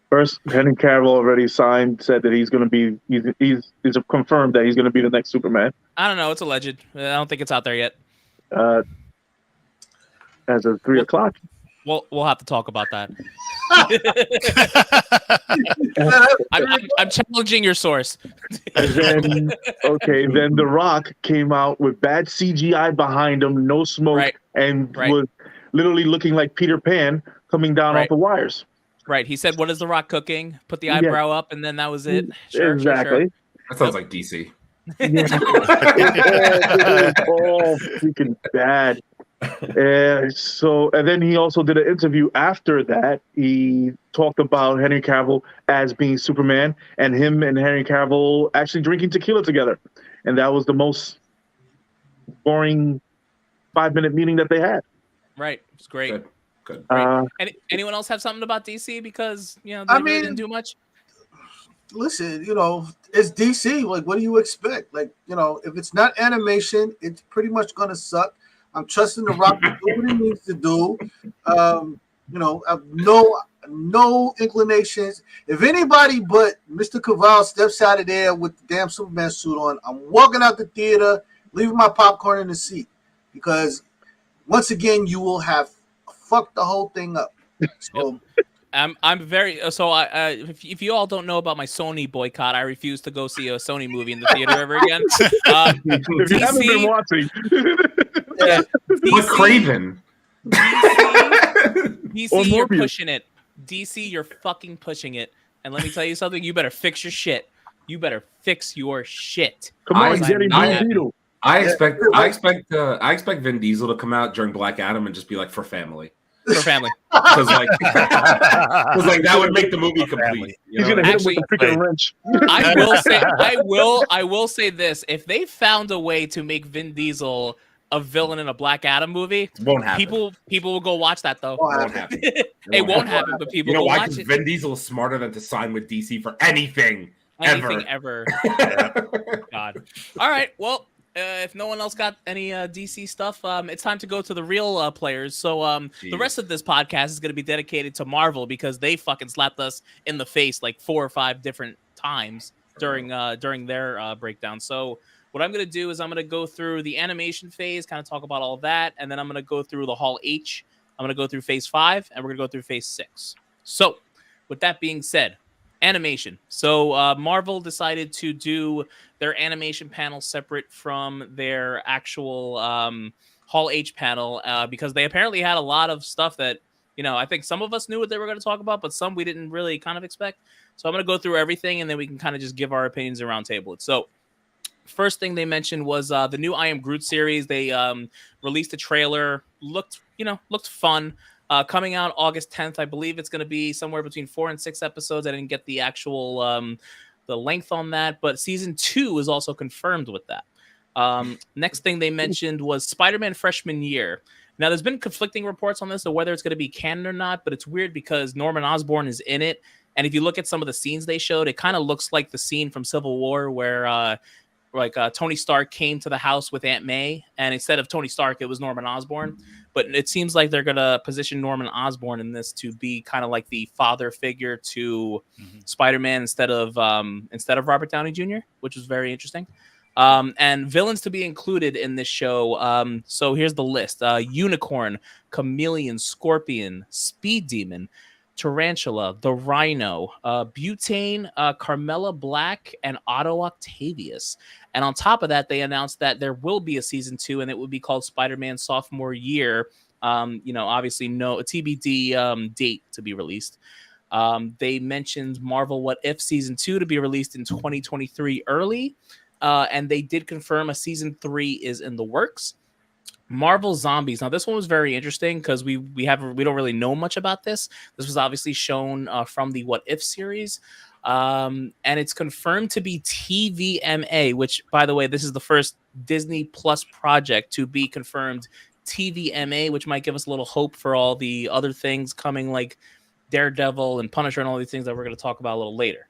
First, Henry Cavill already said that he's going to be. He's confirmed that he's going to be the next Superman. I don't know. It's alleged. I don't think it's out there yet. As of 3 o'clock. We'll have to talk about that. I'm challenging your source. Then The Rock came out with bad CGI behind him, no smoke, and was literally looking like Peter Pan coming down off the wires. Right. He said, "What is The Rock cooking?" Put the eyebrow up, and then that was it. Sure, exactly. Sure. That sounds like DC. It was all freaking bad. And then he also did an interview after that. He talked about Henry Cavill as being Superman, and him and Henry Cavill actually drinking tequila together. And that was the most boring 5-minute meeting that they had. Right. It's great. Good. Anyone else have something about DC? Because, they really didn't do much? Listen, it's DC. Like, what do you expect? Like, if it's not animation, it's pretty much going to suck. I'm trusting The Rock to do what he needs to do. I have no inclinations. If anybody but Mr. Cavill steps out of there with the damn Superman suit on, I'm walking out the theater, leaving my popcorn in the seat, because once again, you will have fucked the whole thing up. So. I'm very if you all don't know about my Sony boycott, I refuse to go see a Sony movie in the theater ever again. If you haven't been watching, Craven. DC, you're pushing it. DC, you're fucking pushing it. And let me tell you something. You better fix your shit. You better fix your shit. Come on, Vin Diesel. I expect Vin Diesel to come out during Black Adam and just be like, for family. For family. Because like, that would make the movie complete. You He's know? gonna hit him Actually, with the freaking wrench. I will say this: if they found a way to make Vin Diesel a villain in a Black Adam movie, It won't happen. people will go watch that though. Won't It won't happen. It won't happen, but people You know will why? watch Because it. Vin Diesel is smarter than to sign with DC for anything ever. God. All right. Well, if no one else got any DC stuff, it's time to go to the real players. So the rest of this podcast is going to be dedicated to Marvel because they fucking slapped us in the face like 4 or 5 different times during their breakdown. So what I'm going to do is I'm going to go through the animation phase, kind of talk about all of that, and then I'm going to go through the Hall H. I'm going to go through phase 5, and we're going to go through phase 6. So with that being said, animation. So Marvel decided to do their animation panel separate from their actual Hall H panel because they apparently had a lot of stuff that, I think some of us knew what they were going to talk about, but some we didn't really kind of expect. So I'm going to go through everything, and then we can kind of just give our opinions around table it. So first thing they mentioned was the new I Am Groot series. They released a trailer, looked fun. Coming out August 10th, I believe it's going to be somewhere between 4 and 6 episodes. I didn't get the actual the length on that, but season 2 is also confirmed with that. Next thing they mentioned was Spider-Man Freshman Year. Now, there's been conflicting reports on this of whether it's going to be canon or not, but it's weird because Norman Osborn is in it, and if you look at some of the scenes they showed, it kind of looks like the scene from Civil War where Tony Stark came to the house with Aunt May, and instead of Tony Stark, it was Norman Osborn. But it seems like they're gonna position Norman Osborn in this to be kind of like the father figure to Spider-Man instead of Robert Downey Jr., which was very interesting. And villains to be included in this show. So here's the list: Unicorn, Chameleon, Scorpion, Speed Demon, Tarantula, the Rhino, Butane, Carmella Black, and Otto Octavius. And on top of that, they announced that there will be a season 2, and it would be called Spider-Man Sophomore Year. Obviously no TBD date to be released. They mentioned Marvel What If season 2 to be released in 2023 early, and they did confirm a season 3 is in the works. Marvel Zombies. Now, this one was very interesting because we don't really know much about this. This was obviously shown from the What If series, and it's confirmed to be TVMA. Which, by the way, this is the first Disney Plus project to be confirmed TVMA, which might give us a little hope for all the other things coming, like Daredevil and Punisher and all these things that we're going to talk about a little later.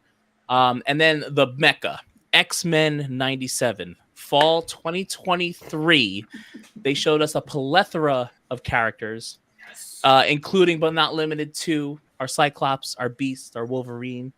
And then the Mecha X-Men 97. Fall 2023, they showed us a plethora of characters, including but not limited to our Cyclops, our Beast, our Wolverine,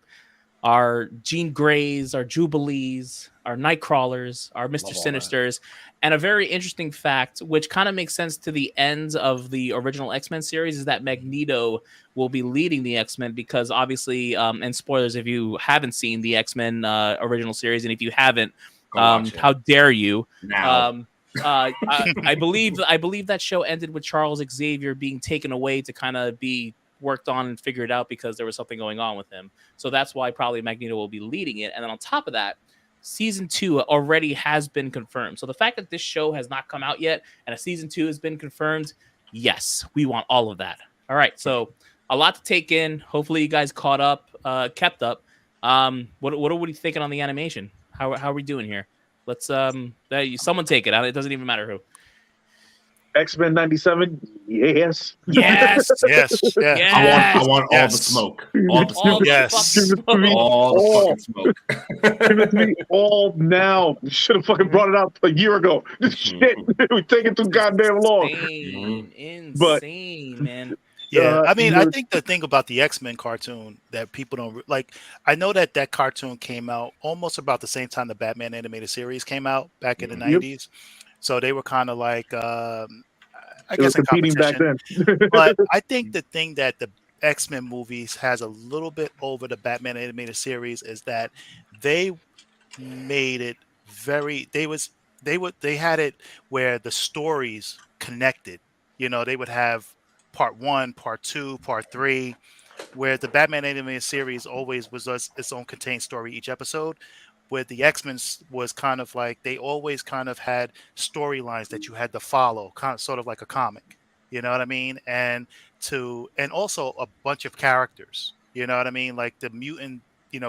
our Jean Greys, our Jubilees, our Nightcrawlers, our Mr. Sinisters, and a very interesting fact, which kind of makes sense to the ends of the original X-Men series, is that Magneto will be leading the X-Men because obviously, and spoilers if you haven't seen the X-Men original series, and if you haven't, how dare you? Now. I believe that show ended with Charles Xavier being taken away to kind of be worked on and figured out because there was something going on with him. So that's why probably Magneto will be leading it. And then on top of that, season 2 already has been confirmed. So the fact that this show has not come out yet and a season 2 has been confirmed, yes, we want all of that. All right, so a lot to take in. Hopefully you guys kept up. What are we thinking on the animation? How are we doing here? Let's someone take it. It doesn't even matter who. X-Men 97. Yes. Yes. Yes. Yeah. I want all the smoke. All the smoke. Yes. Give it to me All the all. fucking smoke. Give it to me all now. Should have fucking brought it out a year ago. This shit. We taking too goddamn long. Insane, man. Yeah, I mean, I think the thing about the X-Men cartoon that people don't like, I know that cartoon came out almost about the same time the Batman animated series came out back in the 90s. So they were kind of like, I guess, a competing back then. But I think the thing that the X-Men movies has a little bit over the Batman animated series is that they made it they had it where the stories connected. They would have part 1, part 2, part 3, where the Batman animated series always was its own contained story each episode. Where the X-Men was kind of like they always kind of had storylines that you had to follow, kind of sort of like a comic. You know what I mean? And also a bunch of characters. You know what I mean? Like the mutant,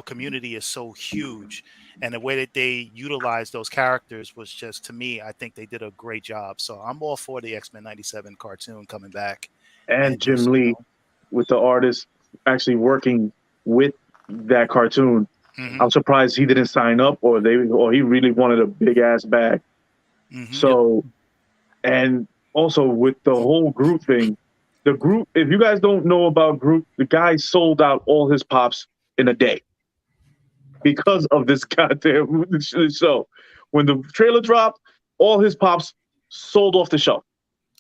community is so huge, and the way that they utilize those characters was just, to me, I think they did a great job. So I'm all for the X-Men '97 cartoon coming back. And Jim Lee, with the artist actually working with that cartoon. Mhm. I'm surprised he didn't sign up, or he really wanted a big ass bag. Mhm. So, and also with the whole Groot thing, the Groot, if you guys don't know about Groot, the guy sold out all his pops in a day because of this goddamn show. When the trailer dropped, all his pops sold off the shelf.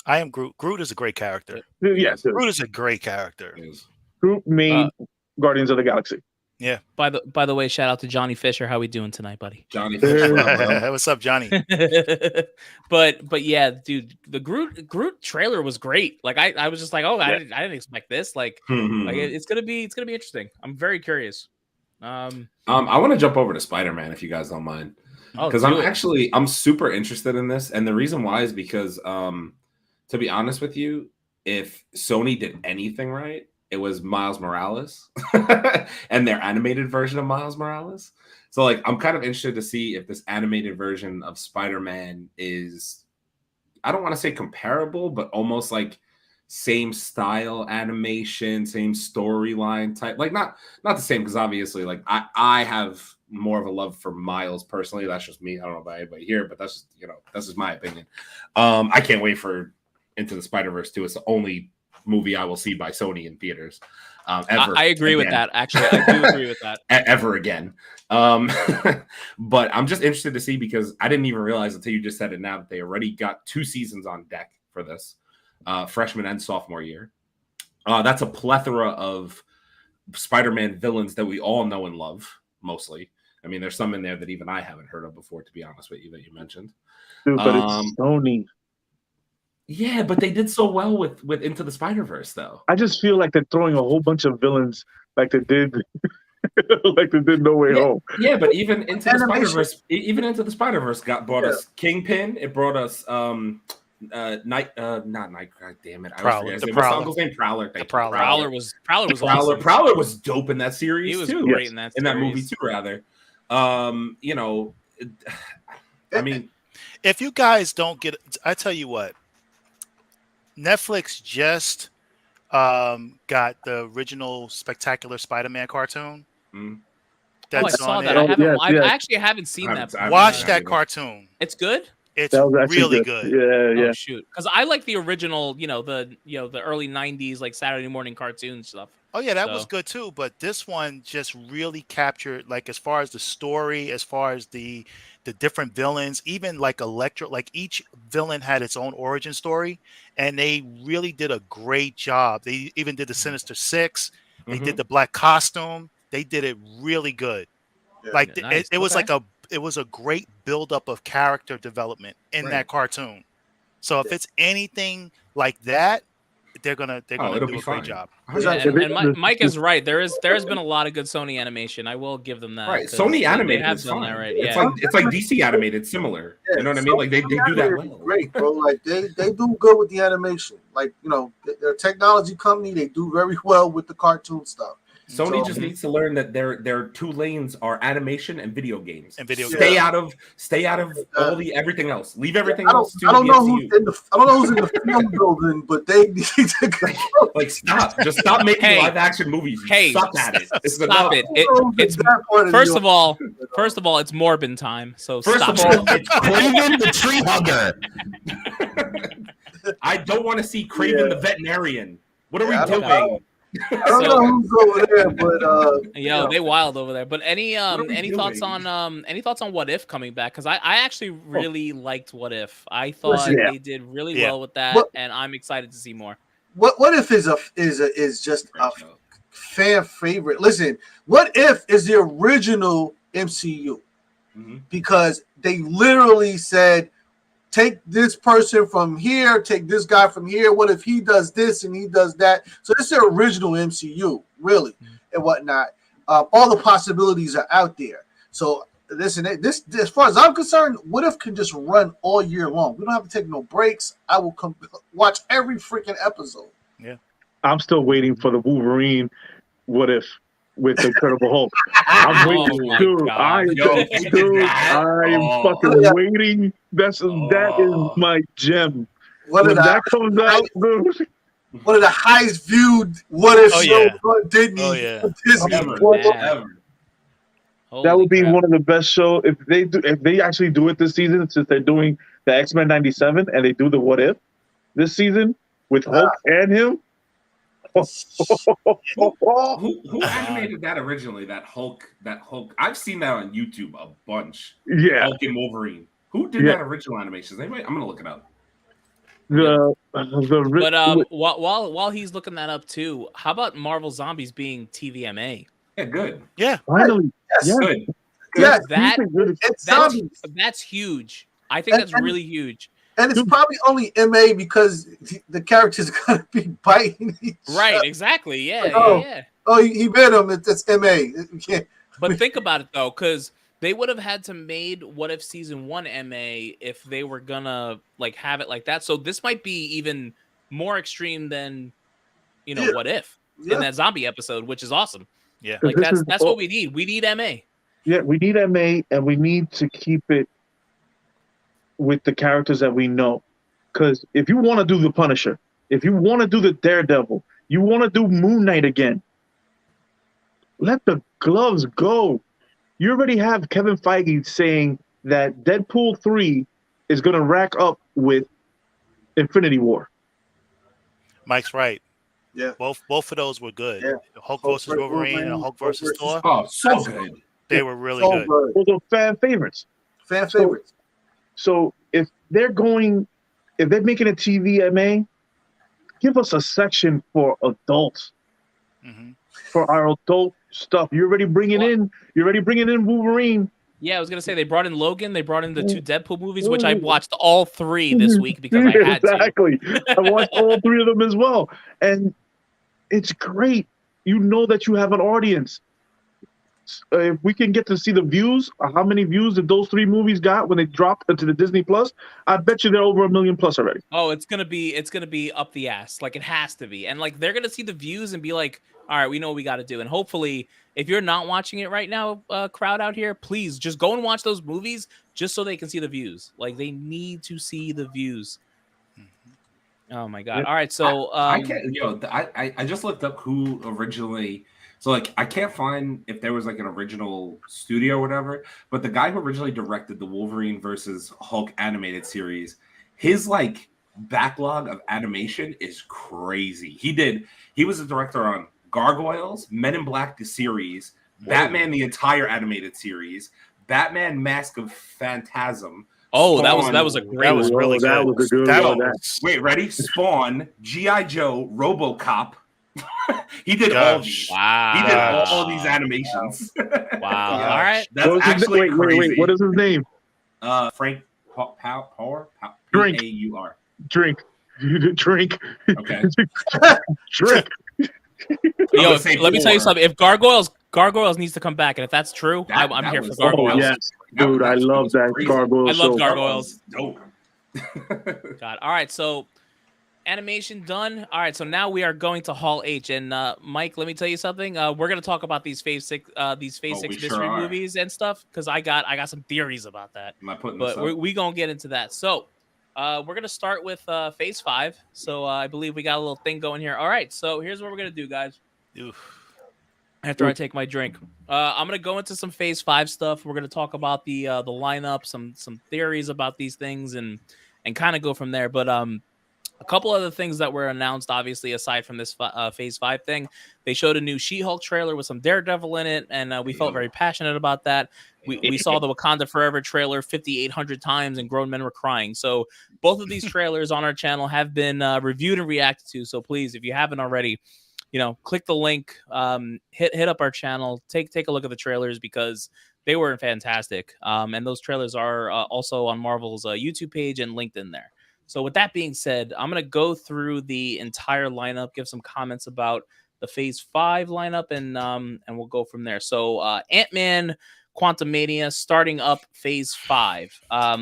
I am Groot. Groot is a great character. Yes, Groot is a great character. Groot made Guardians of the Galaxy. Yeah. By the way, shout out to Johnny Fisher. How we doing tonight, buddy? Johnny Fisher. What's up, Johnny? but yeah, dude, the Groot trailer was great. Like I was just like, oh, I didn't expect this. Like it's gonna be interesting. I'm very curious. I want to jump over to Spider-Man if you guys don't mind, because I'm super interested in this, and the reason why is because to be honest with you, if Sony did anything right, it was Miles Morales and their animated version of Miles Morales. So like, I'm kind of interested to see if this animated version of Spider-Man is, I don't want to say comparable, but almost like same style animation, same storyline type. Like not the same, because obviously like I have more of a love for Miles personally. That's just me. I don't know about anybody here, but that's just, that's just my opinion. I can't wait for Into the Spider-Verse 2. It's the only movie I will see by Sony in theaters ever. I agree with that. Actually, I do agree with that. Ever again. But I'm just interested to see, because I didn't even realize until you just said it now that they already got 2 seasons on deck for this, freshman and sophomore year. That's a plethora of Spider-Man villains that we all know and love, mostly. I mean, there's some in there that even I haven't heard of before, to be honest with you, that you mentioned. Dude, but it's Sony. Yeah, but they did so well with Into the Spider-Verse, though. I just feel like they're throwing a whole bunch of villains like they did, like they did No Way Home. Yeah, but even Into the Spider-Verse, brought us Kingpin. It brought us not Night. God damn it! Prowler. What's the uncle's name? Prowler. Prowler was awesome. Prowler was dope in that series. He was too. great in that movie too. Rather, I mean, if you guys don't get, I tell you what. Netflix just got the original Spectacular Spider-Man cartoon. I saw that. I actually haven't seen that. Watch that cartoon. It's good. It's really good. Yeah. Oh, shoot, because I like the original, the early '90s like Saturday morning cartoon stuff. Oh yeah, that was good too. But this one just really captured, like, as far as the story, as far as the different villains, even like Electro, like each villain had its own origin story, and they really did a great job. They even did the Sinister Six. They did the black costume. They did it really good. Yeah. Like nice. It was it was a great buildup of character development in that cartoon. So if it's anything like that, they're gonna do a great job. And Mike is right. There has been a lot of good Sony animation. I will give them that. Right, Sony animated is fine. That right. It's like DC animated, similar. Yeah, you know what I mean? Like they do that well. Great, bro. Like they do good with the animation. Like, they're a technology company. They do very well with the cartoon stuff. Sony just needs to learn that their 2 lanes are animation and video games. Stay out of all the everything else. Leave everything else to I don't know who's in the film building, but they need to like stop. Just stop making live action movies. You suck at it. Stop it. It's first of all, it's Morbin time. So first stop of all, it's Craven the Tree Hugger. I don't want to see Craven the Veterinarian. What are we doing? I don't know who's over there, but they wild over there. But any thoughts on What If coming back? Because I actually really liked What If. I thought they did really well with that, and I'm excited to see more. What If is just a fan favorite. Listen, What If is the original MCU because they literally said, take this person from here, take this guy from here. What if he does this and he does that? So this is the original MCU, really, and whatnot. All the possibilities are out there. So listen, this as far as I'm concerned, What If can just run all year long. We don't have to take no breaks. I will come watch every freaking episode. Yeah. I'm still waiting for the Wolverine What If with the Incredible Hulk. I'm waiting, my dude. God. I am fucking waiting. That is my gem. One When of that the comes out, dude. one of the highest viewed What If Oh, shows yeah. on Disney. Oh, yeah. Disney. Ever. Man. That would be Holy crap. one of the best shows if they actually do it this season, since they're doing the X-Men 97 and they do the What If this season with Hulk and him. Who animated that originally? That Hulk. I've seen that on YouTube a bunch. Yeah, Hulk and Wolverine. Who did that original animation? Anyway, I'm gonna look it up. But while he's looking that up too, how about Marvel Zombies being TVMA? Yeah, good. Yeah. finally. Yes. Yeah. Good. Yes. It's That's huge. I think that's really huge. And it's probably only MA because the character's gonna be biting each Right, other. exactly. Yeah, Oh. yeah. Oh, he bit him. It's MA. You can't. But think about it though, because they would have had to made What If season 1 MA if they were gonna like have it like that. So this might be even more extreme than Yeah. What If Yeah. in that zombie episode, which is awesome. Yeah. Like This that's is that's what we need. We need MA. Yeah, we need MA and we need to keep it with the characters that we know. Because if you want to do the Punisher, if you want to do the Daredevil, you want to do Moon Knight again, let the gloves go. You already have Kevin Feige saying that Deadpool 3 is going to rack up with Infinity War. Mike's right. Yeah. Both of those were good. Yeah. Hulk versus Wolverine and Hulk versus Thor. Oh, so good. They were really So good. Those are fan favorites. Fan favorites. So if they're making a TV MA, give us a section for adults, Mhm. for our adult stuff. You're already bringing in Wolverine. Yeah, I was gonna say they brought in Logan, they brought in the 2 Deadpool movies, which I watched all 3 this week because I had to. Exactly. I watched all 3 of them as well, and it's great. You know that you have an audience. If we can get to see the views, how many views did those 3 movies got when they dropped into the Disney Plus? I bet you they're over 1 million plus already. Oh, it's gonna be up the ass. Like it has to be. And like they're gonna see the views and be like, all right, we know what we gotta do. And hopefully, if you're not watching it right now, crowd out here, please just go and watch those movies just so they can see the views. Like they need to see the views. Oh my god. All right, so I can't. I just looked up who originally. So like I can't find if there was like an original studio or whatever. But the guy who originally directed the Wolverine versus Hulk animated series, his like backlog of animation is crazy. He was a director on Gargoyles, Men in Black the series, Batman the entire animated series, Batman Mask of Phantasm. oh, Spawn, that was a great That was one. really good. That was a good That one. was- Wait, ready? Spawn, G.I. Joe, RoboCop. He did all Gosh. these. Wow. He did all these animations. Wow. Yeah. All right. That's What was his actually name? crazy. Wait. What is his name? Frank Power? Drink. P-A-U-R. Drink. Drink. Okay. Drink. Yo, say let me tell you four. something. If Gargoyles needs to come back, and if that's true, I'm That here for was- Gargoyles. Oh, yes. Dude, I love that Gargoyle I love show. Gargoyles. Dope. God. All right, so animation done. All right, so now we are going to Hall H, and Mike, let me tell you something. We're gonna talk about these Phase 6 we mystery sure are. movies and stuff because I got some theories about that. Am I putting this But up? we gonna get into that. So we're gonna start with Phase 5. So I believe we got a little thing going here. All right, so here's what we're gonna do, guys. Oof. After I take my drink, I'm gonna go into some Phase 5 stuff. We're gonna talk about the lineup, some theories about these things, and kind of go from there. But a couple other things that were announced, obviously, aside from this Phase 5 thing, they showed a new She-Hulk trailer with some Daredevil in it, and we felt very passionate about that. We saw the Wakanda Forever trailer 5,800 times, and grown men were crying. So both of these trailers on our channel have been reviewed and reacted to. So please, if you haven't already, click the link, hit up our channel, take a look at the trailers because they were fantastic. And those trailers are also on Marvel's YouTube page and linked in there. So with that being said, I'm going to go through the entire lineup, give some comments about the Phase 5 lineup, and we'll go from there. So Ant-Man Quantumania starting up Phase 5.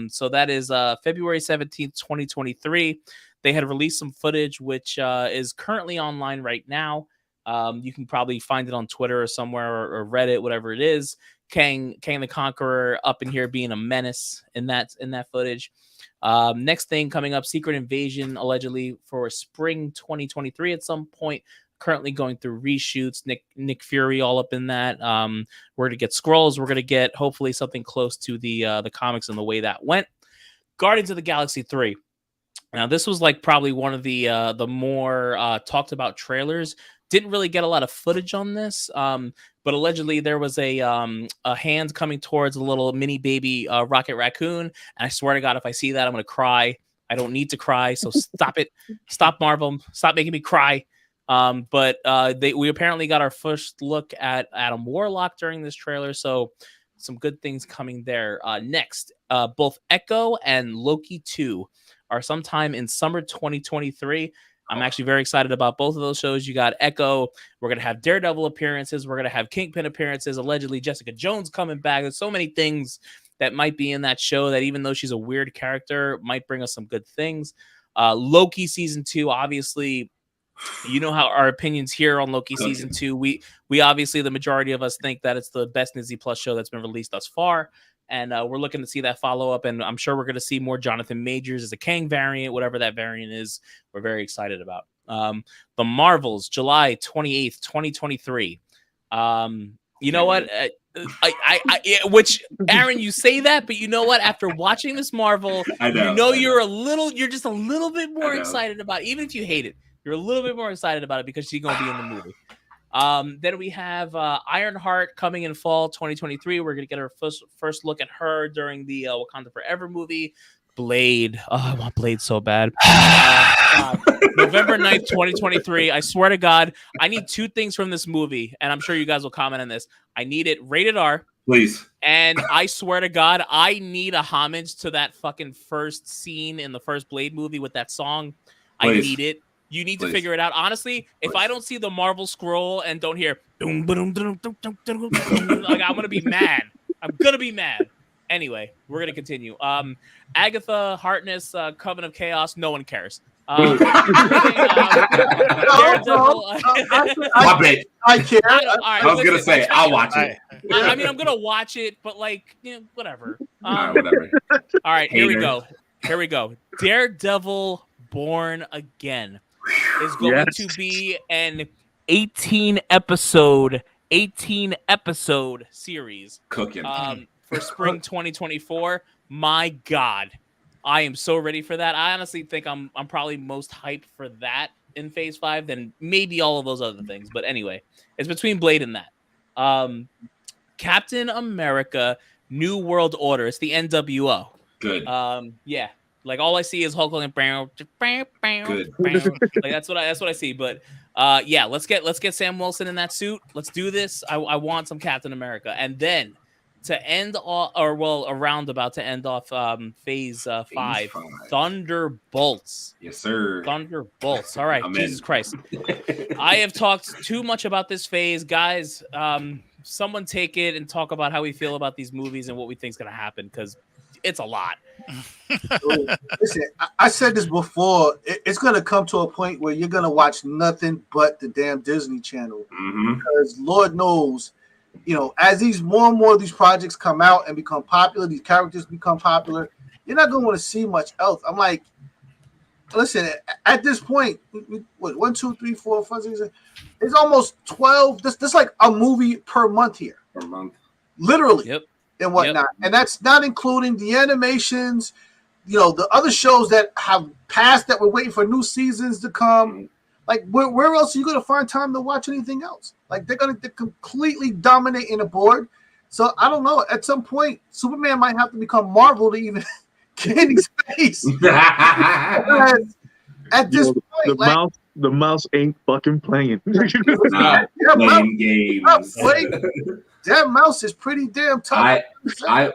So that is February 17th, 2023. They had released some footage, which is currently online right now. You can probably find it on Twitter or somewhere or Reddit, whatever it is. Kang the Conqueror up in here being a menace in that footage. Next thing coming up, Secret Invasion allegedly for spring 2023 at some point. Currently going through reshoots. Nick Fury all up in that. We're gonna get Skrulls. We're gonna get hopefully something close to the comics and the way that went. Guardians of the Galaxy 3. Now this was like probably one of the more talked about trailers. Didn't really get a lot of footage on this, but allegedly there was a hand coming towards a little mini baby Rocket Raccoon. And I swear to God, if I see that, I'm going to cry. I don't need to cry, so stop it. Stop, Marvel. Stop making me cry. But we apparently got our first look at Adam Warlock during this trailer, so some good things coming there. Next, both Echo and Loki 2 are sometime in summer 2023. I'm actually very excited about both of those shows. You got Echo. We're going to have Daredevil appearances. We're going to have Kingpin appearances. Allegedly, Jessica Jones coming back. There's so many things that might be in that show that even though she's a weird character, might bring us some good things. Loki Season 2, obviously, you know how our opinions here on Loki Season 2. We obviously, the majority of us think that it's the best Disney Plus show that's been released thus far. And we're looking to see that follow-up, and I'm sure we're going to see more Jonathan Majors as a Kang variant, whatever that variant is. We're very excited about. The Marvels, July 28th, 2023. You know what? Which, Aaron, you say that, but you know what? After watching this Marvel, you're just a little bit more excited about it. Even if you hate it, you're a little bit more excited about it because she's going to be in the movie. Then we have Ironheart coming in fall 2023. We're going to get our first look at her during the Wakanda Forever movie. Blade. Oh, I want Blade so bad. November 9th, 2023. I swear to God, I need two things from this movie, and I'm sure you guys will comment on this. I need it rated R. Please. And I swear to God, I need a homage to that fucking first scene in the first Blade movie with that song. Please. I need it. You need to figure it out. Honestly, if I don't see the Marvel scroll and don't hear like, I'm gonna be mad. I'm gonna be mad. Anyway, we're gonna continue. Agatha Harkness, Coven of Chaos. No one cares. I care. I was gonna say I'll watch it. I mean, I'm gonna watch it, but like, whatever. Whatever. All right, here we go. Daredevil Born Again is going to be an 18 episode series. Cooking. For spring 2024. My God, I am so ready for that. I honestly think I'm probably most hyped for that in Phase 5 than maybe all of those other things. But anyway, it's between Blade and that. Captain America: New World Order. It's the NWO. Good. Yeah. Like all I see is Hulk Hogan. Good. Like that's what I see. But yeah, let's get Sam Wilson in that suit. Let's do this. I want some Captain America. And then to end off, about to end off Phase 5, Thunderbolts. Yes, sir. Thunderbolts. All right. Jesus Christ. I have talked too much about this phase, guys. Someone take it and talk about how we feel about these movies and what we think is going to happen, because it's a lot. Listen, I said this before. It's going to come to a point where you're going to watch nothing but the damn Disney Channel. Mm-hmm. Because Lord knows, as these more and more of these projects come out and become popular, these characters become popular, you're not going to want to see much else. I'm like, listen, at this point, what, 1, 2, 3, 4, 5, 6, 7, it's almost 12. This like a movie per month here. Per month. Literally. Yep. And whatnot. Yep. And that's not including the animations, the other shows that have passed that we're waiting for new seasons to come. Mm-hmm. Like, where else are you going to find time to watch anything else? Like, they're completely dominating the board. So, I don't know. At some point, Superman might have to become Marvel to even get any space. At this point, the mouse ain't fucking playing. Playing games. That mouse is pretty damn tough. I'm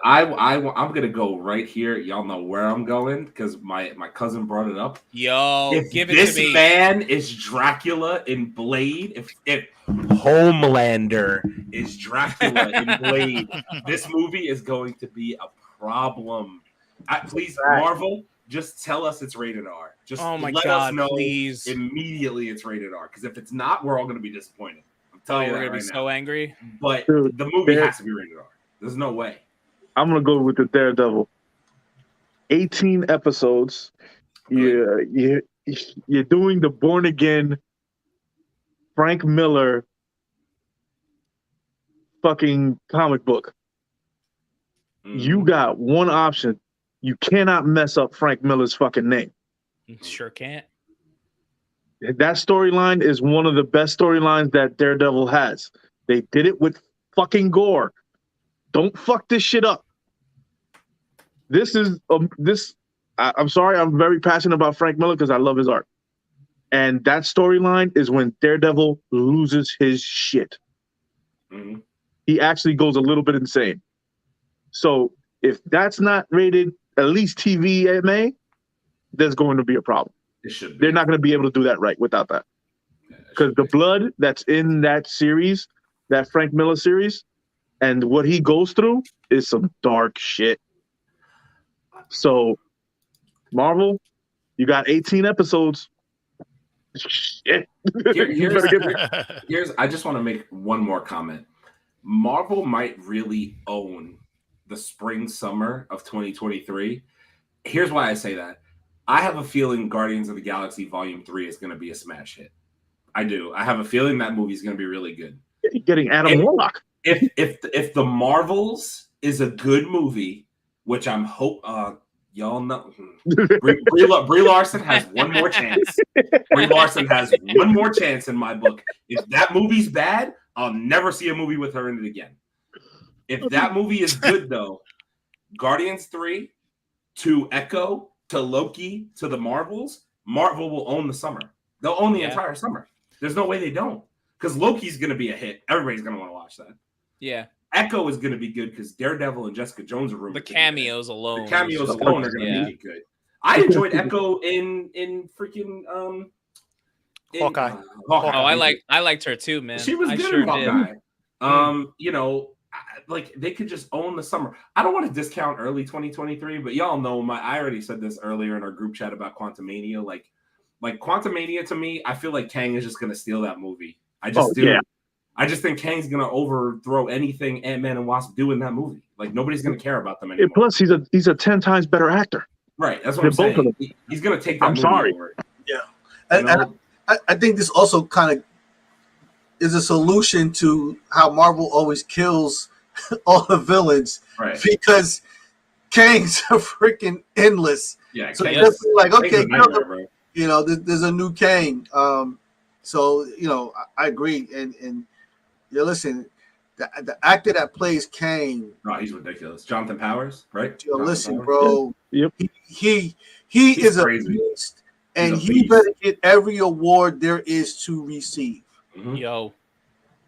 gonna go right here. Y'all know where I'm going because my cousin brought it up. Yo, give it to me. This man is Dracula in Blade. If Homelander is Dracula in Blade, this movie is going to be a problem. Please, Marvel, just tell us it's rated R. Just let us know immediately it's rated R. Because if it's not, we're all going to be disappointed. I'm telling you, we're going to be so angry. But the movie has to be rated R. There's no way. I'm going to go with the Daredevil. 18 episodes. You're doing the Born Again Frank Miller fucking comic book. You got one option. You cannot mess up Frank Miller's fucking name. Sure can't. That storyline is one of the best storylines that Daredevil has. They did it with fucking gore. Don't fuck this shit up. This is I'm sorry, I'm very passionate about Frank Miller because I love his art. And that storyline is when Daredevil loses his shit. Mm-hmm. He actually goes a little bit insane. So if that's not rated at least TVMA, there's going to be a problem. It should be. They're not going to be able to do that right without that. Because the blood that's in that series, that Frank Miller series, and what he goes through is some dark shit. So, Marvel, you got 18 episodes. Shit. Here's I just want to make one more comment. Marvel might really own the spring summer of 2023. Here's why I say that. I have a feeling Guardians of the Galaxy Volume 3 is going to be a smash hit. I do. I have a feeling that movie is going to be really good. Getting Adam Warlock. If the Marvels is a good movie, which I'm y'all know, Brie Larson has one more chance. Brie Larson has one more chance in my book. If that movie's bad, I'll never see a movie with her in it again. If that movie is good, though, Guardians 3 to Echo to Loki to the Marvel will own the summer. They'll own the entire summer. There's no way they don't. Because Loki's going to be a hit. Everybody's going to want to watch that. Yeah. Echo is going to be good because Daredevil and Jessica Jones are rumored. The cameos alone are going to be good. I enjoyed Echo in freaking Hawkeye. Oh, I liked her too, man. She was good in Hawkeye. You know, like they could just own the summer. I don't want to discount early 2023, but y'all know I already said this earlier in our group chat about Quantumania. Like Quantumania to me, I feel like Kang is just going to steal that movie. I just do. Yeah. I just think Kang's going to overthrow anything Ant-Man and Wasp do in that movie. Like nobody's going to care about them anymore. Plus, he's a 10 times better actor. Right. That's what I'm saying. Both of them. He's going to take that movie over. Yeah. And I think this also kind of is a solution to how Marvel always kills all the villains. Right. Because Kang's are freaking endless. Yeah. So it's like, okay, you know, there's a new Kang. So, you know, I agree. And you listen, the actor that plays Kang. Oh, he's ridiculous. Jonathan Powers, right? Yo, listen, bro. Yep. He is crazy. A beast. And he better get every award there is to receive. Mm-hmm. Yo.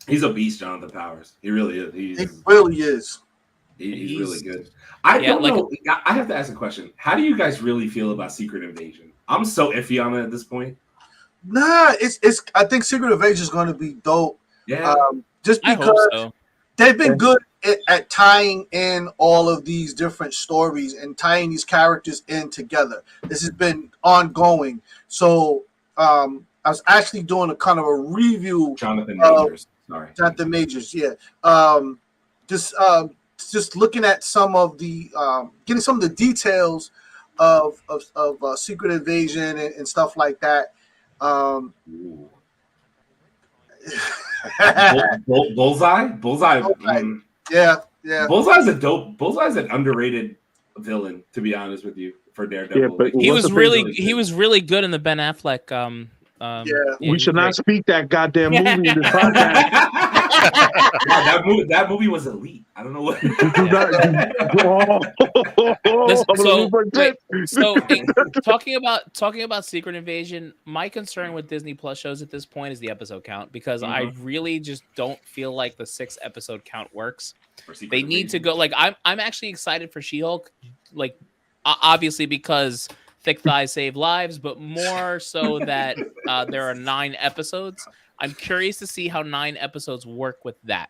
He's a beast, Jonathan Powers. He really is. He really is. He's really good. I don't know. I have to ask a question. How do you guys really feel about Secret Invasion? I'm so iffy on it at this point. Nah, it's. I think Secret Invasion is going to be dope. Yeah. Just because they've been good at tying in all of these different stories and tying these characters in together. This has been ongoing. So I was actually doing a kind of a review. Jonathan Majors. Sorry. Jonathan Majors. Yeah. Just looking at some of the getting some of the details of Secret Invasion and stuff like that. Bullseye. Yeah. Bullseye's an underrated villain, to be honest with you, for Daredevil. Yeah, but he was really good in the Ben Affleck. We should not speak that goddamn movie in this podcast. that movie was elite. I don't know what. Talking about Secret Invasion, my concern with Disney Plus shows at this point is the episode count, because I really just don't feel like the 6-episode count works. They need to go. Like, I'm actually excited for She-Hulk, like obviously because thick thighs save lives, but more so that there are 9 episodes. I'm curious to see how 9 episodes work with that.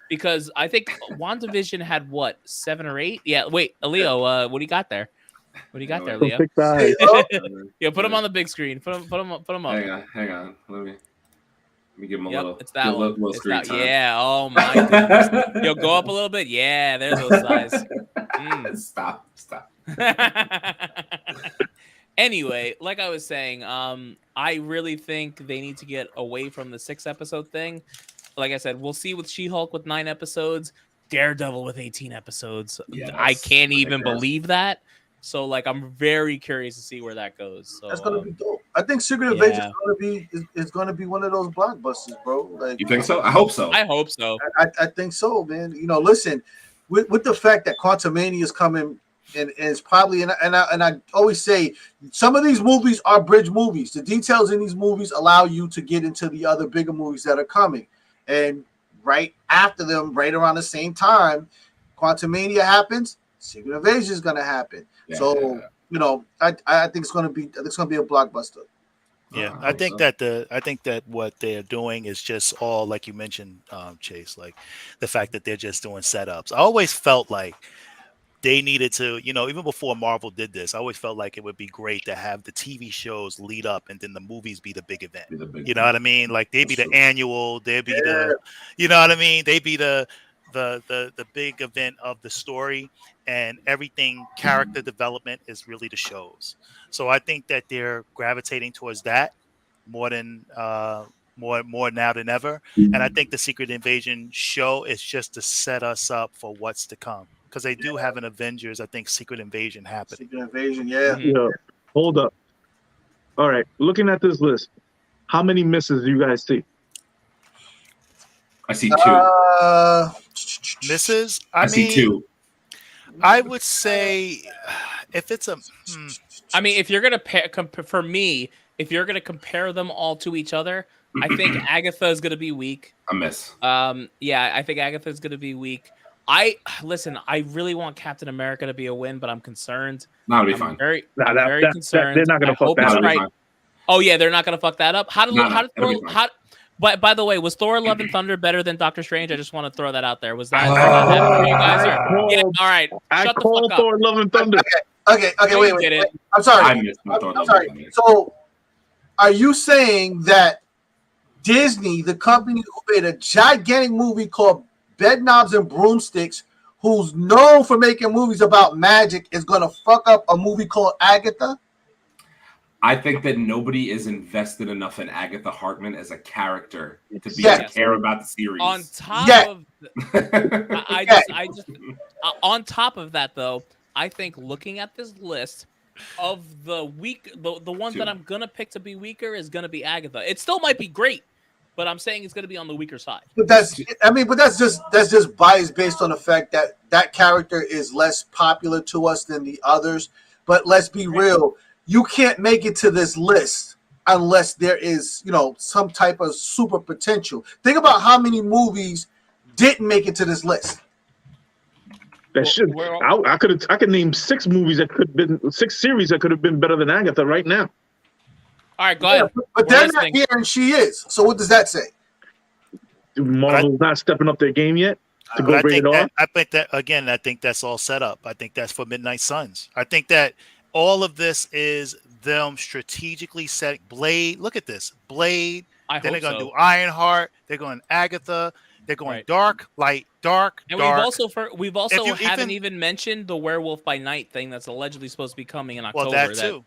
Because I think WandaVision had 7 or 8? Yeah, wait, Leo, what do you got there? What do you got there, Leo? Yeah, put him on the big screen. Put him up. Hang on. Let me give him a little. It's that one. Little screen time. Yeah. Oh my goodness. Yo, go up a little bit. Yeah, there's those size. Stop. Anyway, like I was saying, I really think they need to get away from the 6-episode thing. Like I said, we'll see with She-Hulk with 9 episodes, Daredevil with 18 episodes. Yeah, I can't even believe that. So, like, I'm very curious to see where that goes. So that's gonna be dope. I think Secret Invasion is gonna be one of those blockbusters, bro. Like, you think so? I hope so. I hope so. I think so, man. You know, listen, with the fact that Quantumania is coming. And it's probably and I always say some of these movies are bridge movies. The details in these movies allow you to get into the other bigger movies that are coming. And right after them, right around the same time, Quantumania happens, Secret Invasion is gonna happen. Yeah. So you know, I think it's gonna be a blockbuster. Yeah, I think that what they're doing is just all like you mentioned, Chase, like the fact that they're just doing setups. I always felt like they needed to, you know, even before Marvel did this, I always felt like it would be great to have the TV shows lead up and then the movies be the big event. You know what I mean? Like they'd be the annual, they'd be the, you know what I mean? They'd be the big event of the story, and everything character development is really the shows. So I think that they're gravitating towards that more than more now than ever. And I think the Secret Invasion show is just to set us up for what's to come. Because they do have an Avengers, I think, Secret Invasion happening. Secret Invasion, yeah. Yeah. Hold up. All right. Looking at this list, how many misses do you guys see? I see 2. Misses? I see 2. I would say if it's a... I mean, if you're going to for me, if you're going to compare them all to each other, I think Agatha is going to be weak. A miss. Yeah, I think Agatha is going to be weak. I really want Captain America to be a win, but I'm concerned. No, it'll be fine. Very concerned. They're not going to fuck that up. Right. Oh yeah, they're not going to fuck that up. By the way, was Thor: Love and Thunder better than Doctor Strange? I just want to throw that out there. Was that for you guys? Yeah, all right. Shut the fuck up. Thor: Love and Thunder. Okay, wait. I'm sorry. I'm sorry. So, are you saying that Disney, the company who made a gigantic movie called Bedknobs and Broomsticks, who's known for making movies about magic, is going to fuck up a movie called Agatha? I think that nobody is invested enough in Agatha Hartman as a character to be able to care about the series. On top of, on top of that, though, I think looking at this list of the ones that I'm gonna pick to be weaker is gonna be Agatha. It still might be great, but I'm saying it's going to be on the weaker side. But that's just bias based on the fact that that character is less popular to us than the others. But let's be real, you can't make it to this list unless there is, you know, some type of super potential. Think about how many movies didn't make it to this list. I could name 6 movies that could have been 6 series that could have been better than Agatha right now. All right, go ahead. But they're not here, and she is. So what does that say? Marvel's not stepping up their game yet to go rated R. I think that's all set up. I think that's for Midnight Suns. I think that all of this is them strategically setting Blade. Look at this. Blade. Then they're going to do Ironheart. They're going Agatha. They're going dark, light, dark, and dark. we've also haven't even mentioned the Werewolf by Night thing that's allegedly supposed to be coming in October. Well, that too.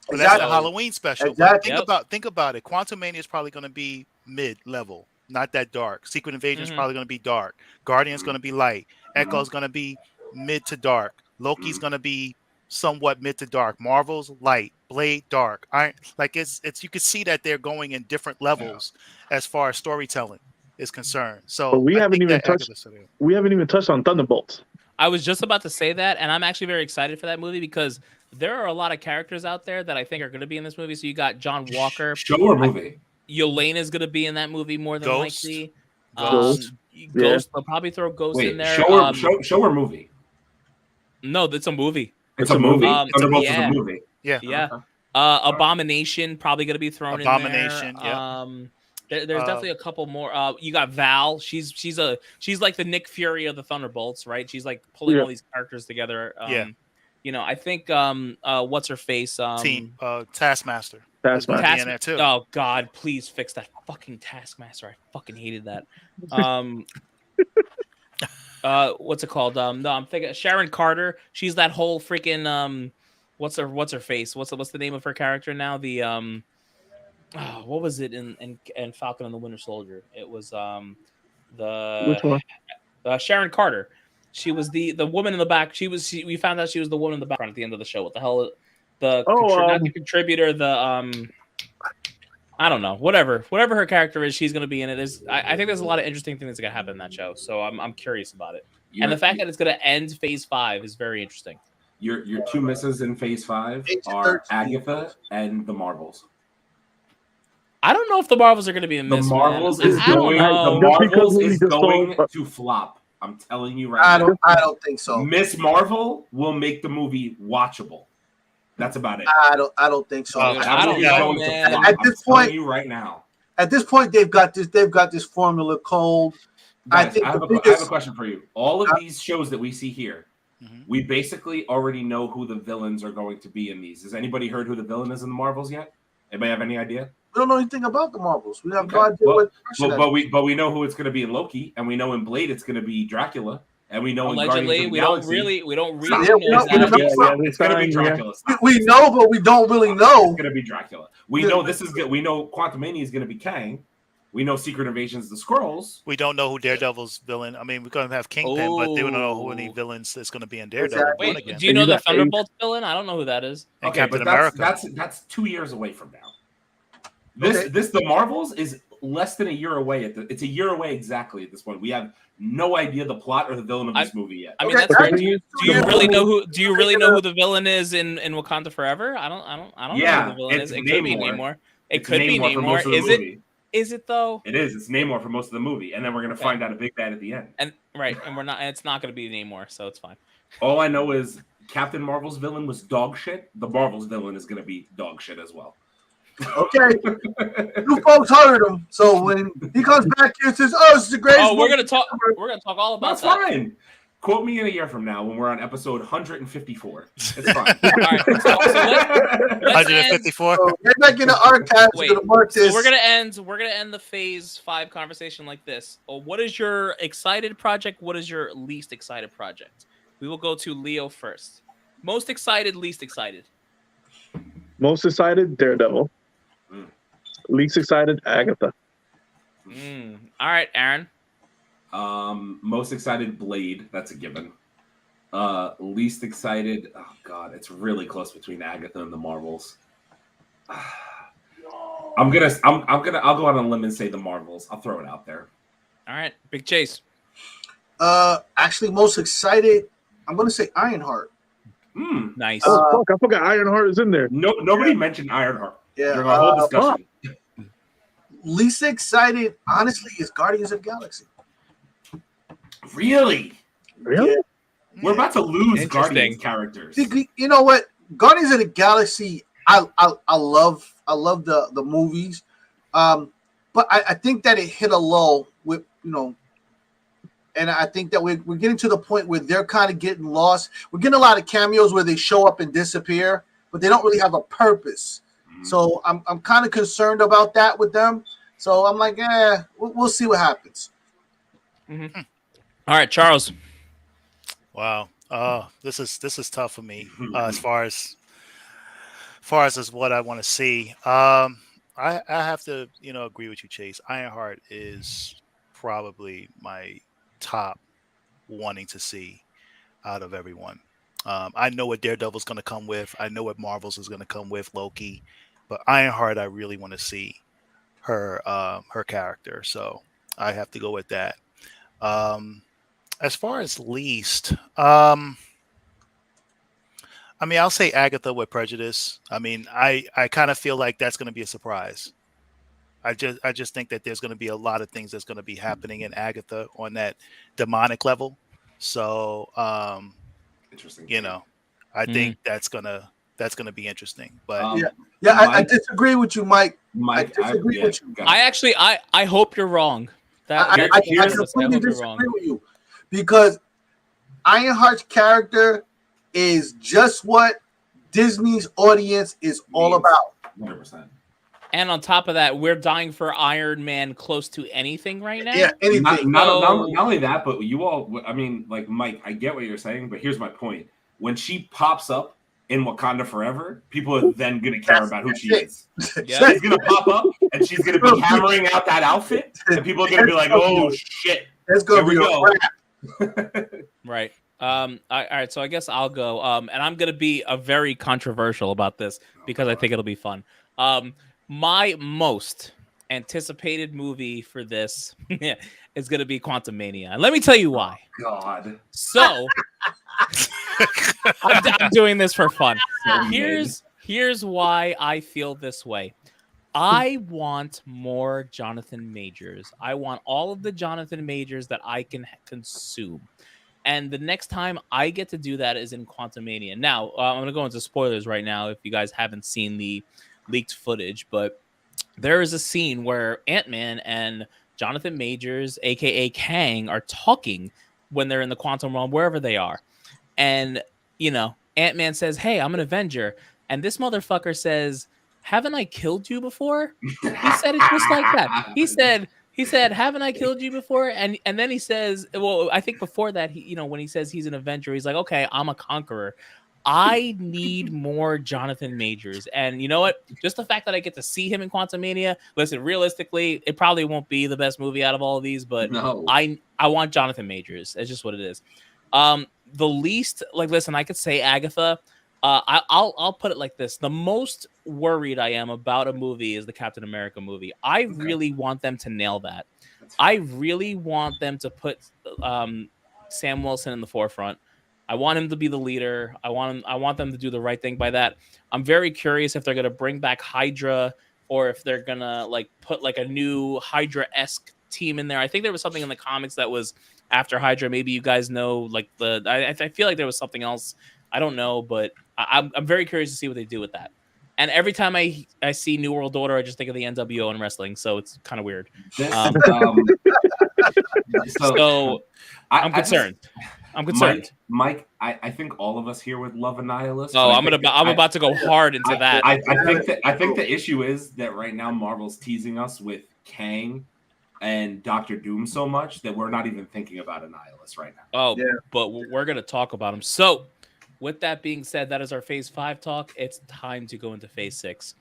Well, that's the Halloween special. Exactly. Think about it. Quantumania is probably going to be mid-level, not that dark. Secret Invasion is probably going to be dark. Guardian's going to be light. Echo's going to be mid to dark. Loki's going to be somewhat mid to dark. Marvel's light. Blade dark. It's you can see that they're going in different levels as far as storytelling. is concerned. So But we I haven't think even that touched. Agatha's still- We haven't even touched on Thunderbolts. I was just about to say that, and I'm actually very excited for that movie because there are a lot of characters out there that I think are going to be in this movie. So you got John Walker. Show or movie? Yelena's going to be in that movie more than Ghost. likely. Ghost. Ghost. They'll probably throw Ghost in Wait, there. show or movie? No, it's a movie. It's a movie. Thunderbolts is yeah. a movie. Yeah. Yeah. Okay. Abomination probably going to be thrown Abomination, in there. There's definitely a couple more. You got Val. She's like the Nick Fury of the Thunderbolts, right? She's like pulling all these characters together. You know, I think what's her face? Team Taskmaster. Taskmaster. Be in there too. Oh God, please fix that fucking Taskmaster. I fucking hated that. What's it called? No, I'm thinking Sharon Carter. She's that whole freaking what's her face? What's the name of her character now? The what was it in Falcon and the Winter Soldier? It was Which one? Sharon Carter. She was the woman in the back. We found out she was the woman in the background at the end of the show. What the hell? Not the contributor. I don't know. Whatever her character is, she's gonna be in it. I think there's a lot of interesting things that gonna happen in that show. So I'm curious about it. And the fact that it's gonna end Phase 5 is very interesting. Your two misses in Phase 5 are Agatha and the Marvels. I don't know if the Marvels are going to be in The this. Marvels is going. The Marvels is going to flop. I'm telling you right now. I don't think so. Miss Marvel will make the movie watchable. That's about it. I don't think so. I don't know, man. At this point, you right now. At this point, they've got this formula cold. Guys, I have a question for you. All of these shows that we see here, we basically already know who the villains are going to be in these. Has anybody heard who the villain is in the Marvels yet? Anybody have any idea? We don't know anything about the Marvels. We have no idea what person but we know who it's going to be in Loki, and we know in Blade it's going to be Dracula, and we know allegedly in Guardians of the Galaxy, we don't really it's know going to be Dracula. We know, but we don't really know. It's going to be Dracula. We know this is good. We know Quantumania is going to be Kang. We know Secret Invasion's the Skrulls. We don't know who Daredevil's villain. I mean, we're going to have Kingpin, but they don't know who any villains is going to be in Daredevil. Wait, do you know the Thunderbolts villain? I don't know who that is. And Captain America. That's 2 years away from now. The Marvels is less than a year away. It's a year away exactly at this point. We have no idea the plot or the villain of this movie yet. I mean, that's right. Do you really know who? Do you really know who the villain is in Wakanda Forever? I don't know who the villain is. It could be Namor. It could be Namor. Is it? Is it though? It is. It's Namor for most of the movie, and then we're gonna find out a big bad at the end. And we're not. It's not gonna be Namor, so it's fine. All I know is Captain Marvel's villain was dog shit. The Marvel's villain is gonna be dog shit as well. Okay, you folks heard him. So when he comes back here and says, "Oh, this is the greatest," we're gonna talk all about that. That's fine. Quote me in a year from now when we're on episode 154. It's fine. All right, so let's 154. Get back in the archives. So we're gonna end the Phase 5 conversation like this. What is your excited project? What is your least excited project? We will go to Leo first. Most excited, least excited. Most excited, Daredevil. Least excited, Agatha. All right, Aaron. Most excited, Blade. That's a given. Least excited, oh god, it's really close between Agatha and the Marvels. I'll go on a limb and say the Marvels. I'll throw it out there. All right, Big Chase. Actually, most excited, I'm gonna say Ironheart. Nice. Oh fuck! I forgot Ironheart is in there. Nobody mentioned Ironheart. Yeah. During our whole discussion. Least excited, honestly, is Guardians of the Galaxy. Really? Really? Yeah. We're about to lose Guardians characters. You know what? Guardians of the Galaxy, I love the movies, but I think that it hit a lull with and I think that we're getting to the point where they're kind of getting lost. We're getting a lot of cameos where they show up and disappear, but they don't really have a purpose. Mm-hmm. So I'm kind of concerned about that with them. So I'm like, we'll see what happens. Mm-hmm. All right, Charles. Wow. This is tough for me as far as what I want to see. I have to agree with you, Chase. Ironheart is probably my top wanting to see out of everyone. I know what Daredevil's going to come with. I know what Marvel's is going to come with, Loki, but Ironheart, I really want to see her character. So I have to go with that. As far as least, I mean, I'll say Agatha with Prejudice. I mean, I kind of feel like that's going to be a surprise. I just think that there's going to be a lot of things that's going to be happening in Agatha on that demonic level. So, Interesting. you know, I think that's gonna be interesting. But I disagree with you, Mike. I disagree with you. I hope you're wrong. I completely disagree with you because Ironheart's character is just what Disney's audience is all about. 100%. And on top of that, we're dying for Iron Man close to anything right now. Yeah, anything. Not only that, but you all, I mean, like, Mike, I get what you're saying, but here's my point. When she pops up in Wakanda Forever, people are then going to care about who she is. Yeah. She's going to pop up, and she's going to be hammering out that outfit, and people are going to be like, oh, shit. Let's go. Right. All right. So I guess I'll go. And I'm going to be very controversial about this because I think it'll be fun. My most anticipated movie for this is going to be Quantumania. And let me tell you why. Oh, God. So I'm doing this for fun. Here's why I feel this way. I want more Jonathan Majors. I want all of the Jonathan Majors that I can consume. And the next time I get to do that is in Quantumania. Now, I'm going to go into spoilers right now if you guys haven't seen the leaked footage, but there is a scene where Ant-Man and Jonathan Majors, aka Kang, are talking when they're in the quantum realm, wherever they are. And, you know, Ant-Man says, hey, I'm an Avenger. And this motherfucker says, haven't I killed you before? He said it just like that. He said, haven't I killed you before? And then he says, well, I think before that, when he says he's an Avenger, he's like, okay, I'm a conqueror. I need more Jonathan Majors. And you know what? Just the fact that I get to see him in Quantumania, listen, realistically, it probably won't be the best movie out of all of these, but no. I want Jonathan Majors. That's just what it is. The least, like, listen, I could say Agatha. I'll put it like this. The most worried I am about a movie is the Captain America movie. I really want them to nail that. I really want them to put Sam Wilson in the forefront. I want him to be the leader. I want them to do the right thing by that. I'm very curious if they're going to bring back Hydra or if they're going to put a new Hydra-esque team in there. I think there was something in the comics that was after Hydra. Maybe you guys know, I feel like there was something else. I don't know, but I'm very curious to see what they do with that. And every time I see New World Order, I just think of the NWO and wrestling, so it's kind of weird. So I'm concerned. I'm concerned. Mike, I think all of us here would love a nihilist. Oh, I'm about to go hard into that. I think the issue is that right now Marvel's teasing us with Kang and Doctor Doom so much that we're not even thinking about a nihilist right now. Oh, yeah. But we're gonna talk about him. So, with that being said, that is our Phase 5 talk. It's time to go into Phase 6.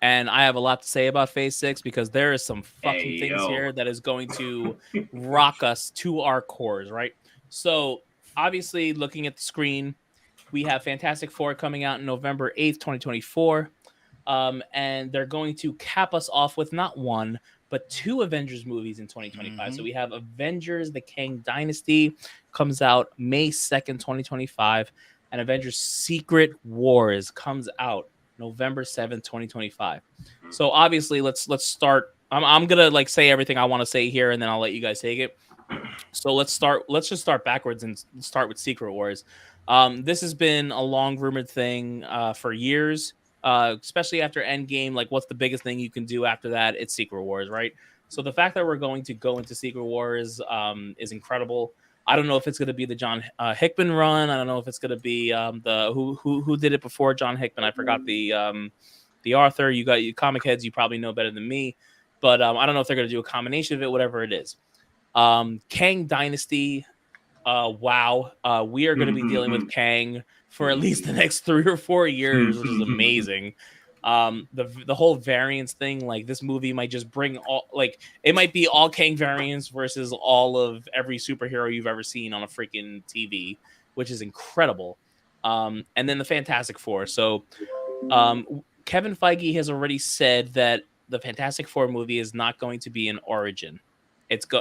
And I have a lot to say about Phase 6 because there is some fucking things here that is going to rock us to our cores, right? So, obviously, looking at the screen, we have Fantastic Four coming out on November 8th, 2024. And they're going to cap us off with not one, but two Avengers movies in 2025. Mm-hmm. So we have Avengers, The Kang Dynasty comes out May 2nd, 2025. And Avengers Secret Wars comes out November 7th, 2025. So obviously, let's start. I'm gonna say everything I want to say here, and then I'll let you guys take it. So let's just start backwards and start with Secret Wars. This has been a long rumored thing for years, especially after Endgame. What's the biggest thing you can do after that? It's Secret Wars, right? So the fact that we're going to go into Secret Wars is incredible. I don't know if it's going to be the John Hickman run. I don't know if it's going to be the who did it before John Hickman. I forgot the author. You got you comic heads. You probably know better than me, but I don't know if they're going to do a combination of it. Whatever it is, Kang Dynasty. Wow, we are going to be dealing with Kang for at least the next 3 or 4 years, which is amazing. The whole variants thing, this movie might just bring all, it might be all Kang variants versus all of every superhero you've ever seen on a freaking TV, which is incredible. And then the Fantastic Four. So Kevin Feige has already said that the Fantastic Four movie is not going to be an origin.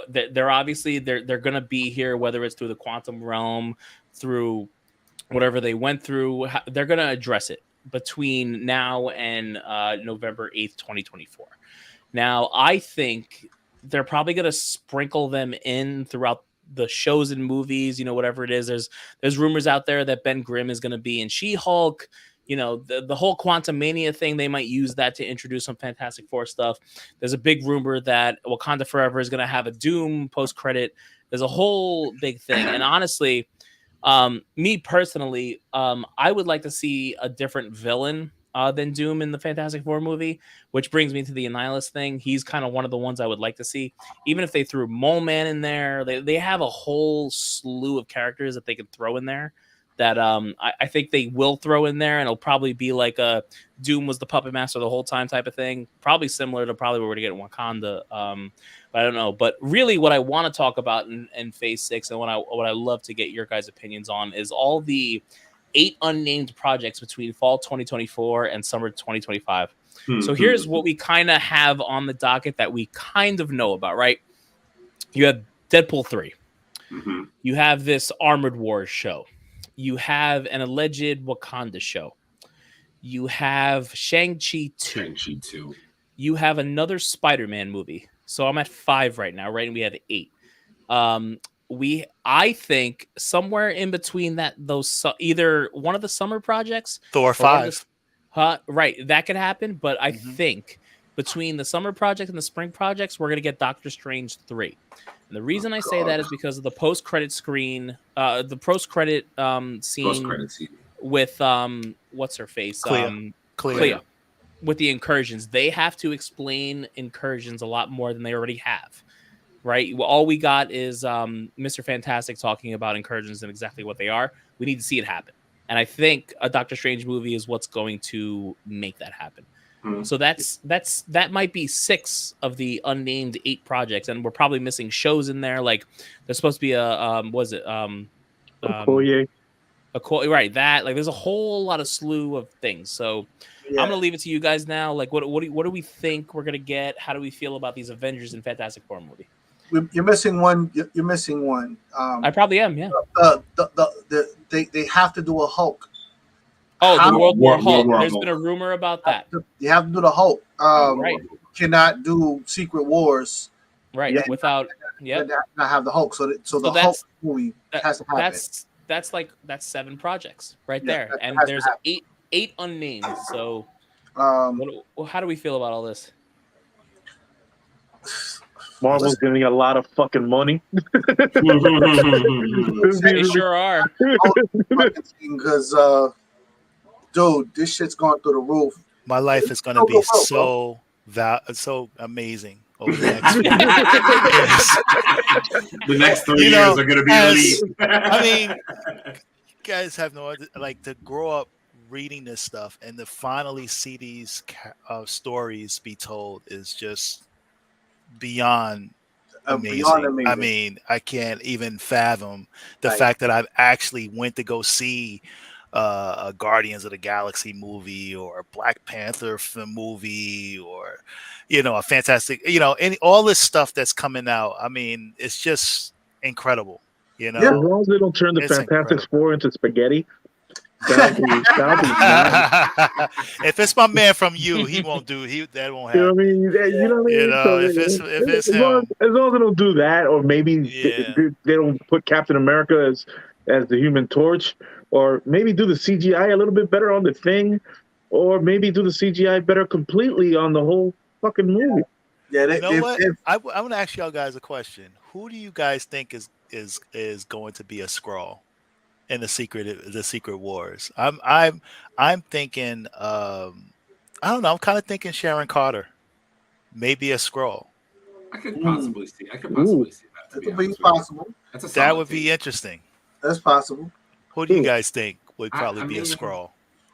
they're obviously they're gonna be here, whether it's through the quantum realm, through whatever they went through. They're gonna address it between now and November 8th, 2024. Now, I think they're probably gonna sprinkle them in throughout the shows and movies, whatever it is. There's rumors out there that Ben Grimm is gonna be in She-Hulk. The whole Quantum Mania thing, they might use that to introduce some Fantastic Four stuff. There's a big rumor that Wakanda Forever is going to have a Doom post-credit. There's a whole big thing. And honestly, me personally, I would like to see a different villain than Doom in the Fantastic Four movie, which brings me to the Annihilus thing. He's kind of one of the ones I would like to see. Even if they threw Mole Man in there, they have a whole slew of characters that they could throw in there that I think they will throw in there, and it'll probably be like a Doom was the puppet master the whole time type of thing. Probably similar to what we're going to get in Wakanda. But I don't know. But really what I want to talk about in Phase 6 and what I love to get your guys' opinions on is all the 8 unnamed projects between fall 2024 and summer 2025. So here's what we kind of have on the docket that we kind of know about, right? You have Deadpool 3. Mm-hmm. You have this Armored Wars show. You have an alleged Wakanda show. You have Shang-Chi 2. You have another Spider-Man movie. So I'm at 5 right now, right? And we have 8. I think somewhere in between those either one of the summer projects, Thor 5. Right, that could happen. But I think between the summer project and the spring projects, we're gonna get Doctor Strange 3. And the reason I say that is because of the post-credit screen, the post-credit scene with what's her face, Clea, with the incursions. They have to explain incursions a lot more than they already have, right? All we got is Mr. Fantastic talking about incursions and exactly what they are. We need to see it happen, and I think a Doctor Strange movie is what's going to make that happen. So that might be 6 of the unnamed 8 projects, and we're probably missing shows in there. Like there's supposed to be right, that like there's a whole lot of slew of things. So I'm gonna leave it to you guys now. Like what do we think we're gonna get? How do we feel about these Avengers and Fantastic Four movie? You're missing one. You're missing one. I probably am. Yeah. They have to do a Hulk. Oh, the World War Hulk. There's been a rumor about that. You have to do the Hulk. Right. Cannot do Secret Wars. Right. Without not have the Hulk. So the Hulk movie has to happen. That's 7 projects right there, and there's 8 unnamed. So, how do we feel about all this? Marvel's getting a lot of fucking money. They sure are. Because, dude, this shit's going through the roof. My life is going to be so amazing over the next few years. The next 3 years are going to be elite. I mean, you guys have no other, like, to grow up reading this stuff and to finally see these stories be told is just beyond amazing. I mean, I can't even fathom the fact that I've actually went to go see a Guardians of the Galaxy movie or a Black Panther movie or, a fantastic, all this stuff that's coming out. I mean, it's just incredible, As long as they don't turn the Fantastic Four into spaghetti. That'll be If it's my man from he won't do that won't happen. If it's him. As long as they don't do that, or maybe they don't put Captain America as the Human Torch, or maybe do the CGI a little bit better on the Thing, or maybe do the CGI better completely on the whole fucking movie. I want to ask y'all guys a question. Who do you guys think is going to be a Skrull in the Secret Wars? I'm thinking I don't know. I'm kind of thinking Sharon Carter, maybe a Skrull. I could possibly see that. To be possible. That would be interesting. That's possible. Who do you guys think would probably be a Skrull?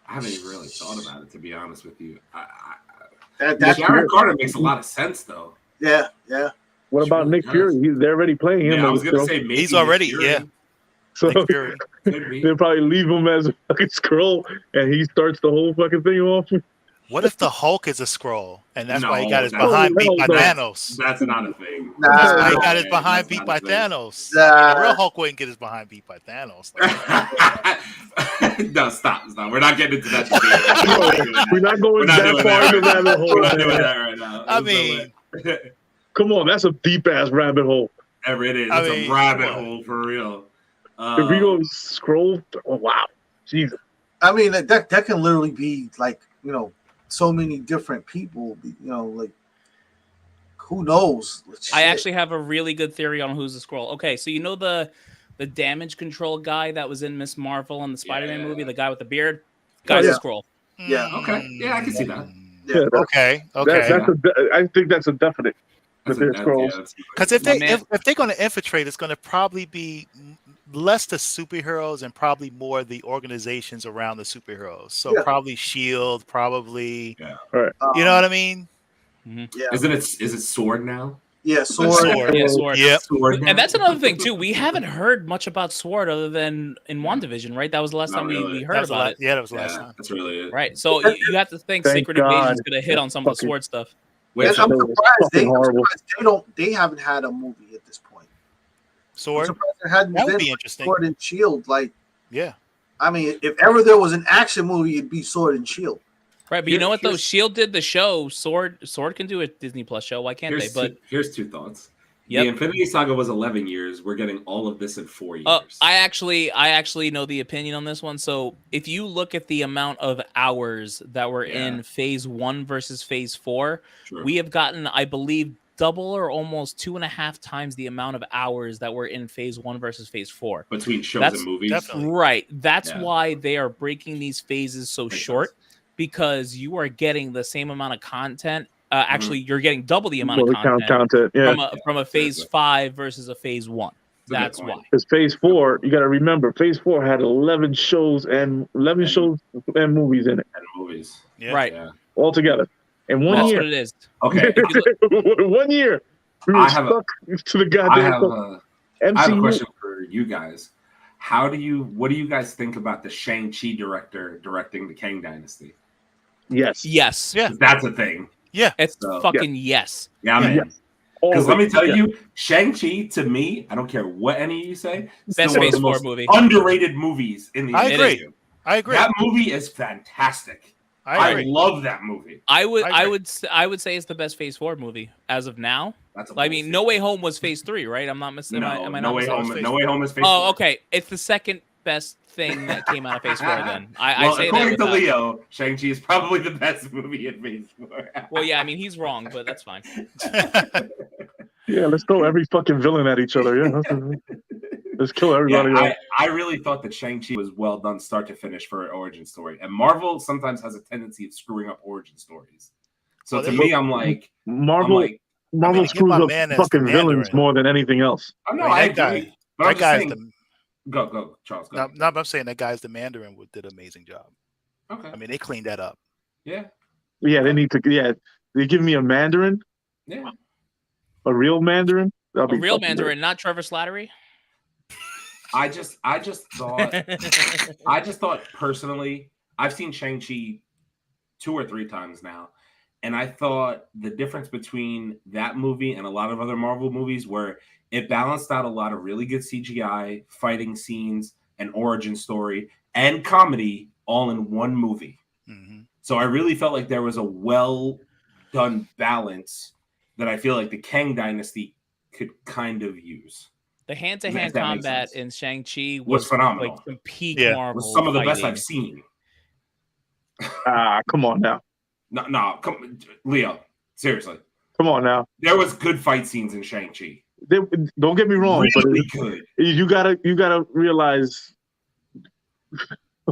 I haven't even really thought about it, to be honest with you. Sharon Carter makes a lot of sense, though. Yeah. What about Nick Fury? They're already playing him. Yeah, I was going to say maybe he's already, So they'll probably leave him as a fucking Skrull, and he starts the whole fucking thing off. What if the Hulk is a scroll, and that's why he got his No, behind beat by no. Thanos? That's not a thing. That's why he Nah. got his behind That's beat not by a thing. Thanos. Nah. The real Hulk wouldn't get his behind beat by Thanos. No, stop. We're not getting into that. Debate. We're not going We're not that doing far that in the right now. rabbit hole. We're not doing man. that right now. I So, mean, Come on, that's a deep ass rabbit hole. Ever it is. I It's mean, a rabbit come on. hole for real. If we go scroll, oh wow, Jesus. I mean, that can literally be like, so many different people. Like who knows? I Shit. actually have a really good theory on who's the scroll. Okay, so you know the damage control guy that was in Miss Marvel and the Spider-Man movie, the guy with the beard? Guy's yeah. a scroll. Yeah. Okay. Yeah, I can see that. Yeah. Okay. I think that's a definite. That they're scrolls. Because if My man- they're going to infiltrate, it's going to probably be less the superheroes and probably more the organizations around the superheroes. So probably Shield, probably. Yeah. Right. You know what I mean? Yeah. Is it Sword now? Yeah. Sword. Yeah, Sword. Yep. Sword now? And that's another thing too. We haven't heard much about Sword other than in WandaVision, right? That was the last Not time really. we heard about it. Yeah, that was the last Yeah, time. that's really it. Right. So you have to think Thank Secret Invasion is God. going to hit on some of the Sword stuff. Wait, And so I'm Fucking horrible. surprised they haven't had a movie at this point. I'm Sword. surprised there hadn't That would been be like interesting. Sword and Shield. Like, Yeah. I mean, if ever there was an action movie, it'd be Sword and Shield. Right, but you know what though? Shield did the show. Sword can do a Disney Plus show. Why can't they? But here's two thoughts. Yep. The Infinity Saga was 11 years. We're getting all of this in 4 years. I actually know the opinion on this one. So if you look at the amount of hours that were in Phase 1 versus Phase 4, True. we have gotten, I believe, double or almost 2.5 times the amount of hours that were in Phase 1 versus Phase 4. Between shows That's and movies. definitely. Right. That's Yeah. why they are breaking these phases so Makes short, sense. because you are getting the same amount of content. Actually, you're getting double the amount of Count content yeah. from a Phase 5 versus a Phase 1. That's good why. point. Because Phase 4, you got to remember, Phase 4 had 11 shows and movies in it And movies. Yeah. Right. Yeah. all together in one That's year. what it is. Okay. 1 year, we were I have stuck to the I goddamn have MCU. I have a question for you guys. What do you guys think about the Shang-Chi director directing the Kang Dynasty? Yes, Yes. Yeah. That's a thing. Yeah. It's So- fucking yes. Yeah, man. Yes. All Because of let it. me tell Yeah. you, Shang-Chi, to me, I don't care what any of you say, is Best still one of Phase the 4 most movie. underrated movies in the I MCU. agree. I agree. That movie is fantastic. I I agree. love that movie. I would agree. I would say it's the best Phase 4 movie as of now. That's a I mean, No Way Home was Phase 3, right? I'm not missing. No, Am I No not Way mistaken? Home. No Way Home is Phase Oh, 4. okay. It's the second best thing that came out of Phase 4. Then I Well, say that. according to without- Leo, Shang-Chi is probably the best movie in Phase 4. Well, yeah. I mean, he's wrong, but that's fine. Yeah, let's throw every fucking villain at each other. Yeah, let's kill everybody. Yeah, I really thought that Shang-Chi was well done start to finish for an origin story. And Marvel sometimes has a tendency of screwing up origin stories. So Well, to they- me, I'm like, Marvel give screws my up man as fucking the villains Mandarin. more than anything else. oh, no, I I mean, that agree. guy- But I'm that just guy's saying, the. go, Charles. Go. No, I'm saying that guy's the Mandarin did an amazing job. Okay. I mean, they cleaned that up. Yeah. Yeah, they need to. Yeah, they give me a Mandarin, Yeah. a real Mandarin. A real Mandarin, not Trevor Slattery. I just thought personally, I've seen Shang-Chi 2 or 3 times now. And I thought the difference between that movie and a lot of other Marvel movies where it balanced out a lot of really good CGI, fighting scenes, an origin story, and comedy all in one movie. Mm-hmm. So I really felt like there was a well done balance that I feel like the Kang Dynasty could kind of use. The hand-to-hand If that makes combat sense. in Shang-Chi Was phenomenal. Like some peak Yeah. Marvel. Was some of the best fighting. I've seen. Come on now. No, come, Leo. Seriously, Come on now. there was good fight scenes in Shang-Chi. Don't get me wrong, Really but good. you gotta realize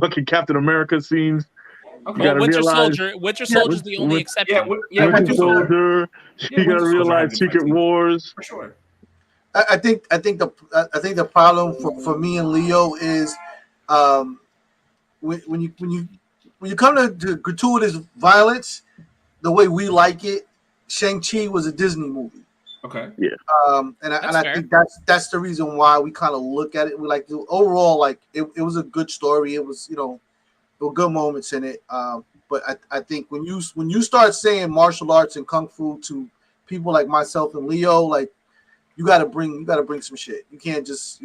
fucking Captain America scenes. Okay. You gotta Winter realize- Soldier. Winter Soldier's the only exception. Winter Winter Soldier. Soldier. Yeah, You Winter gotta Soldier realize had good Secret fighting. Wars. For sure. I think the problem for me and Leo is when you come to gratuitous violence, the way we like it, Shang-Chi was a Disney movie. Okay. And I fair. think that's the reason why we kind of look at it. We like overall, like it was a good story. It was, there were good moments in it. But I think when you start saying martial arts and kung fu to people like myself and Leo, like you gotta bring some shit. You can't just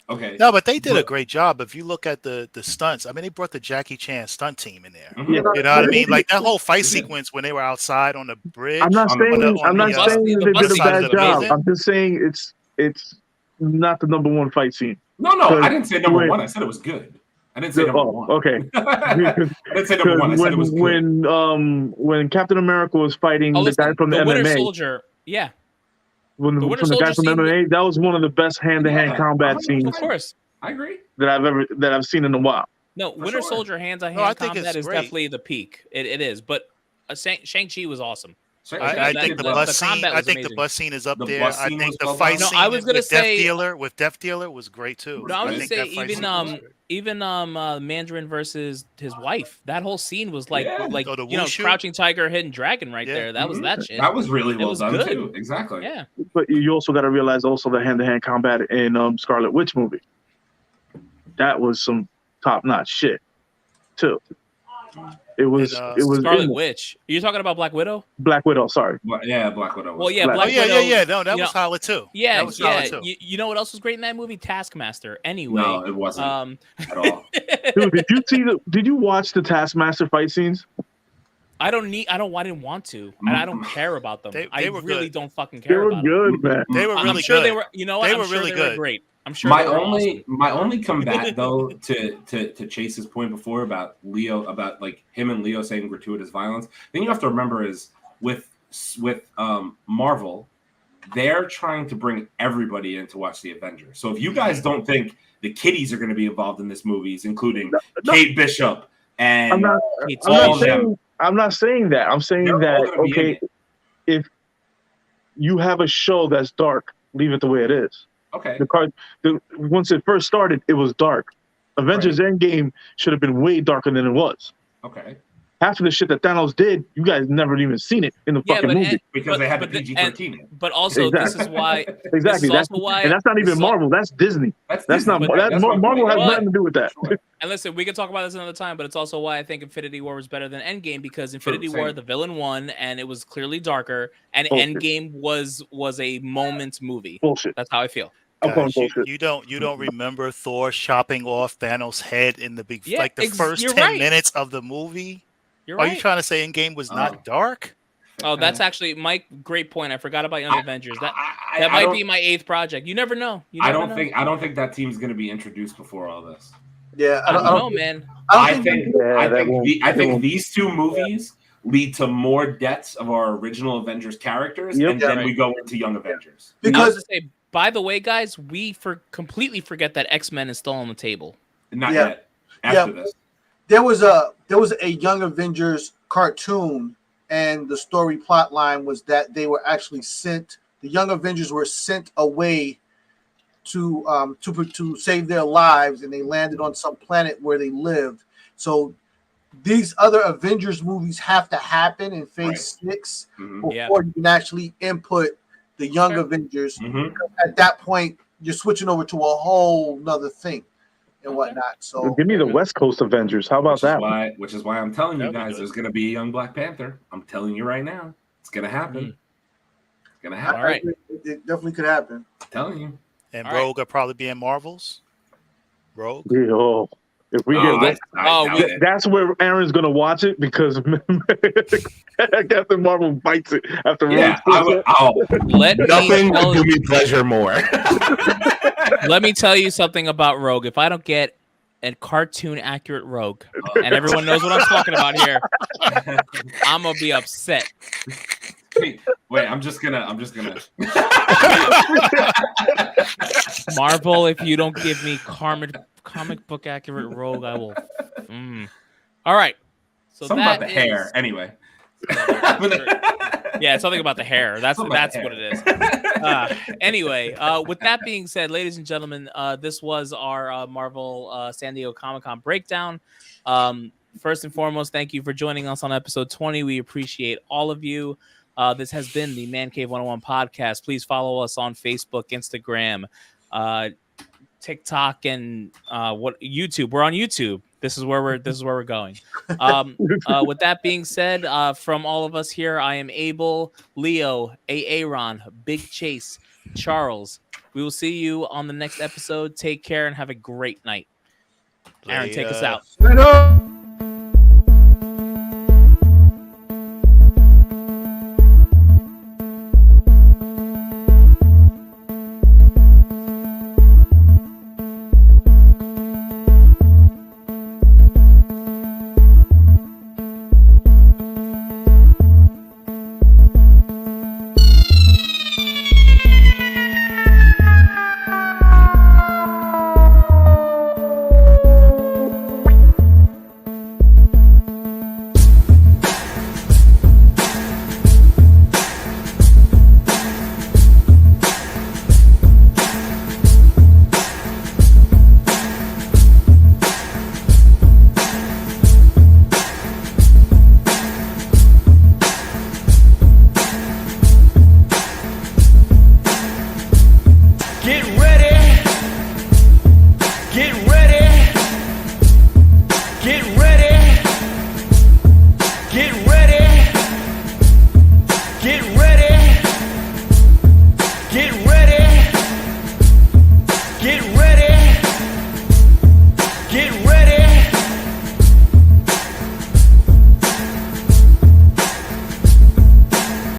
Okay. No, but they did a great job. If you look at the stunts, I mean, they brought the Jackie Chan stunt team in there. Mhm. You know what I mean? Like that whole fight sequence when they were outside on the bridge. I'm not saying they did a bad job. I'm just saying it's not the number one fight scene. No, I didn't say number one. I said it was good. I didn't say number one. Okay. I didn't say number one. I said it was good. When Captain America was fighting the guy from the MMA, Winter Soldier, yeah. From the guy from MMA, that was one of the best hand-to-hand combat scenes. Of course, I agree. That I've seen in a while. No, Winter Soldier hand-to-hand combat is definitely the peak. It is, but Shang-Chi was awesome. I think the bus scene. I think the bus scene is up there. I think the fight scene. I was gonna say Death Dealer was great too. No, I was gonna say even Mandarin versus his wife. That whole scene was like Crouching Tiger, Hidden Dragon right there. That was that shit. That was really well done too. Exactly. Yeah. But you also got to realize also the hand-to-hand combat in Scarlet Witch movie. That was some top-notch shit too. It was Scarlet Witch. Are you talking about Black Widow? Black Widow, sorry. Yeah, Black Widow. Well, yeah, Black Widow. Yeah. No, that was solid too. Yeah, that was solid too. You know what else was great in that movie? Taskmaster. Anyway, no, it wasn't at all. Dude, did you watch the Taskmaster fight scenes? I didn't want to, and I don't care about them. I really don't fucking care. They were good, man. They were really I'm sure good. they were. You know what? They were really good. Great. I'm sure. My only combat though to Chase's point before about Leo, about like him and Leo saying gratuitous violence. The thing you have to remember is with Marvel, they're trying to bring everybody in to watch the Avengers. So if you guys don't think the kiddies are going to be involved in this movies, including Kate Bishop and I'm not saying that. I'm saying that if you have a show that's dark, leave it the way it is. Okay. Once it first started, it was dark. Avengers Endgame should have been way darker than it was. Okay. Half of the shit that Thanos did, you guys never even seen it in the fucking movie. Because they had the PG-13. But also, this is why. Exactly. That's not even Marvel. That's Disney. That's not. Marvel has nothing to do with that. Sure. And listen, we can talk about this another time, but it's also why I think Infinity War was better than Endgame, because Infinity War, the villain won, and it was clearly darker, and Endgame was a moment movie. Bullshit. That's how I feel. Gosh, you don't remember Thor chopping off Thanos' head in the first 10 minutes of the movie? Are you trying to say Endgame was not dark? Oh, that's actually Mike. Great point. I forgot about Young Avengers. That might be my 8th project. You never know. I don't think that team's going to be introduced before all this. Yeah, I don't know, man. I think these two movies lead to more deaths of our original Avengers characters, and then we go into Young Avengers. Because by the way, guys, we completely forget that X-Men is still on the table. Not yet. After this. There was a Young Avengers cartoon, and the story plot line was that they were actually sent. The Young Avengers were sent away to save their lives, and they landed on some planet where they lived. So these other Avengers movies have to happen in Phase 6 before you can actually input the Young Avengers. At that point, you're switching over to a whole nother thing and whatnot. So give me the West Coast Avengers. How about that? Which is why I'm telling you guys, there's going to be a young Black Panther. I'm telling you right now, it's going to happen. It's going to happen. All right, it definitely could happen. I'm telling you. And Rogue will probably be in Marvels. Rogue. Yo, if we that's where Aaron's gonna watch it, because Captain Marvel bites it after. Nothing will give me pleasure more. Let me tell you something about Rogue. If I don't get a cartoon accurate Rogue, and everyone knows what I'm talking about here, I'm gonna be upset. Wait, I'm just gonna. Marvel, if you don't give me comic book accurate Rogue, I will. All right. So something about the hair, anyway. Yeah, something about the hair. That's what it is. Anyway, with that being said, ladies and gentlemen, this was our Marvel San Diego Comic-Con breakdown. First and foremost, thank you for joining us on episode 20. We appreciate all of you. This has been the Mancave101 Podcast. Please follow us on Facebook, Instagram, TikTok, and YouTube. We're on YouTube. This is where we're going. With that being said, from all of us here, I am Abel, Leo, Aaron, Big Chase, Charles. We will see you on the next episode. Take care and have a great night. Aaron, take us out. Later.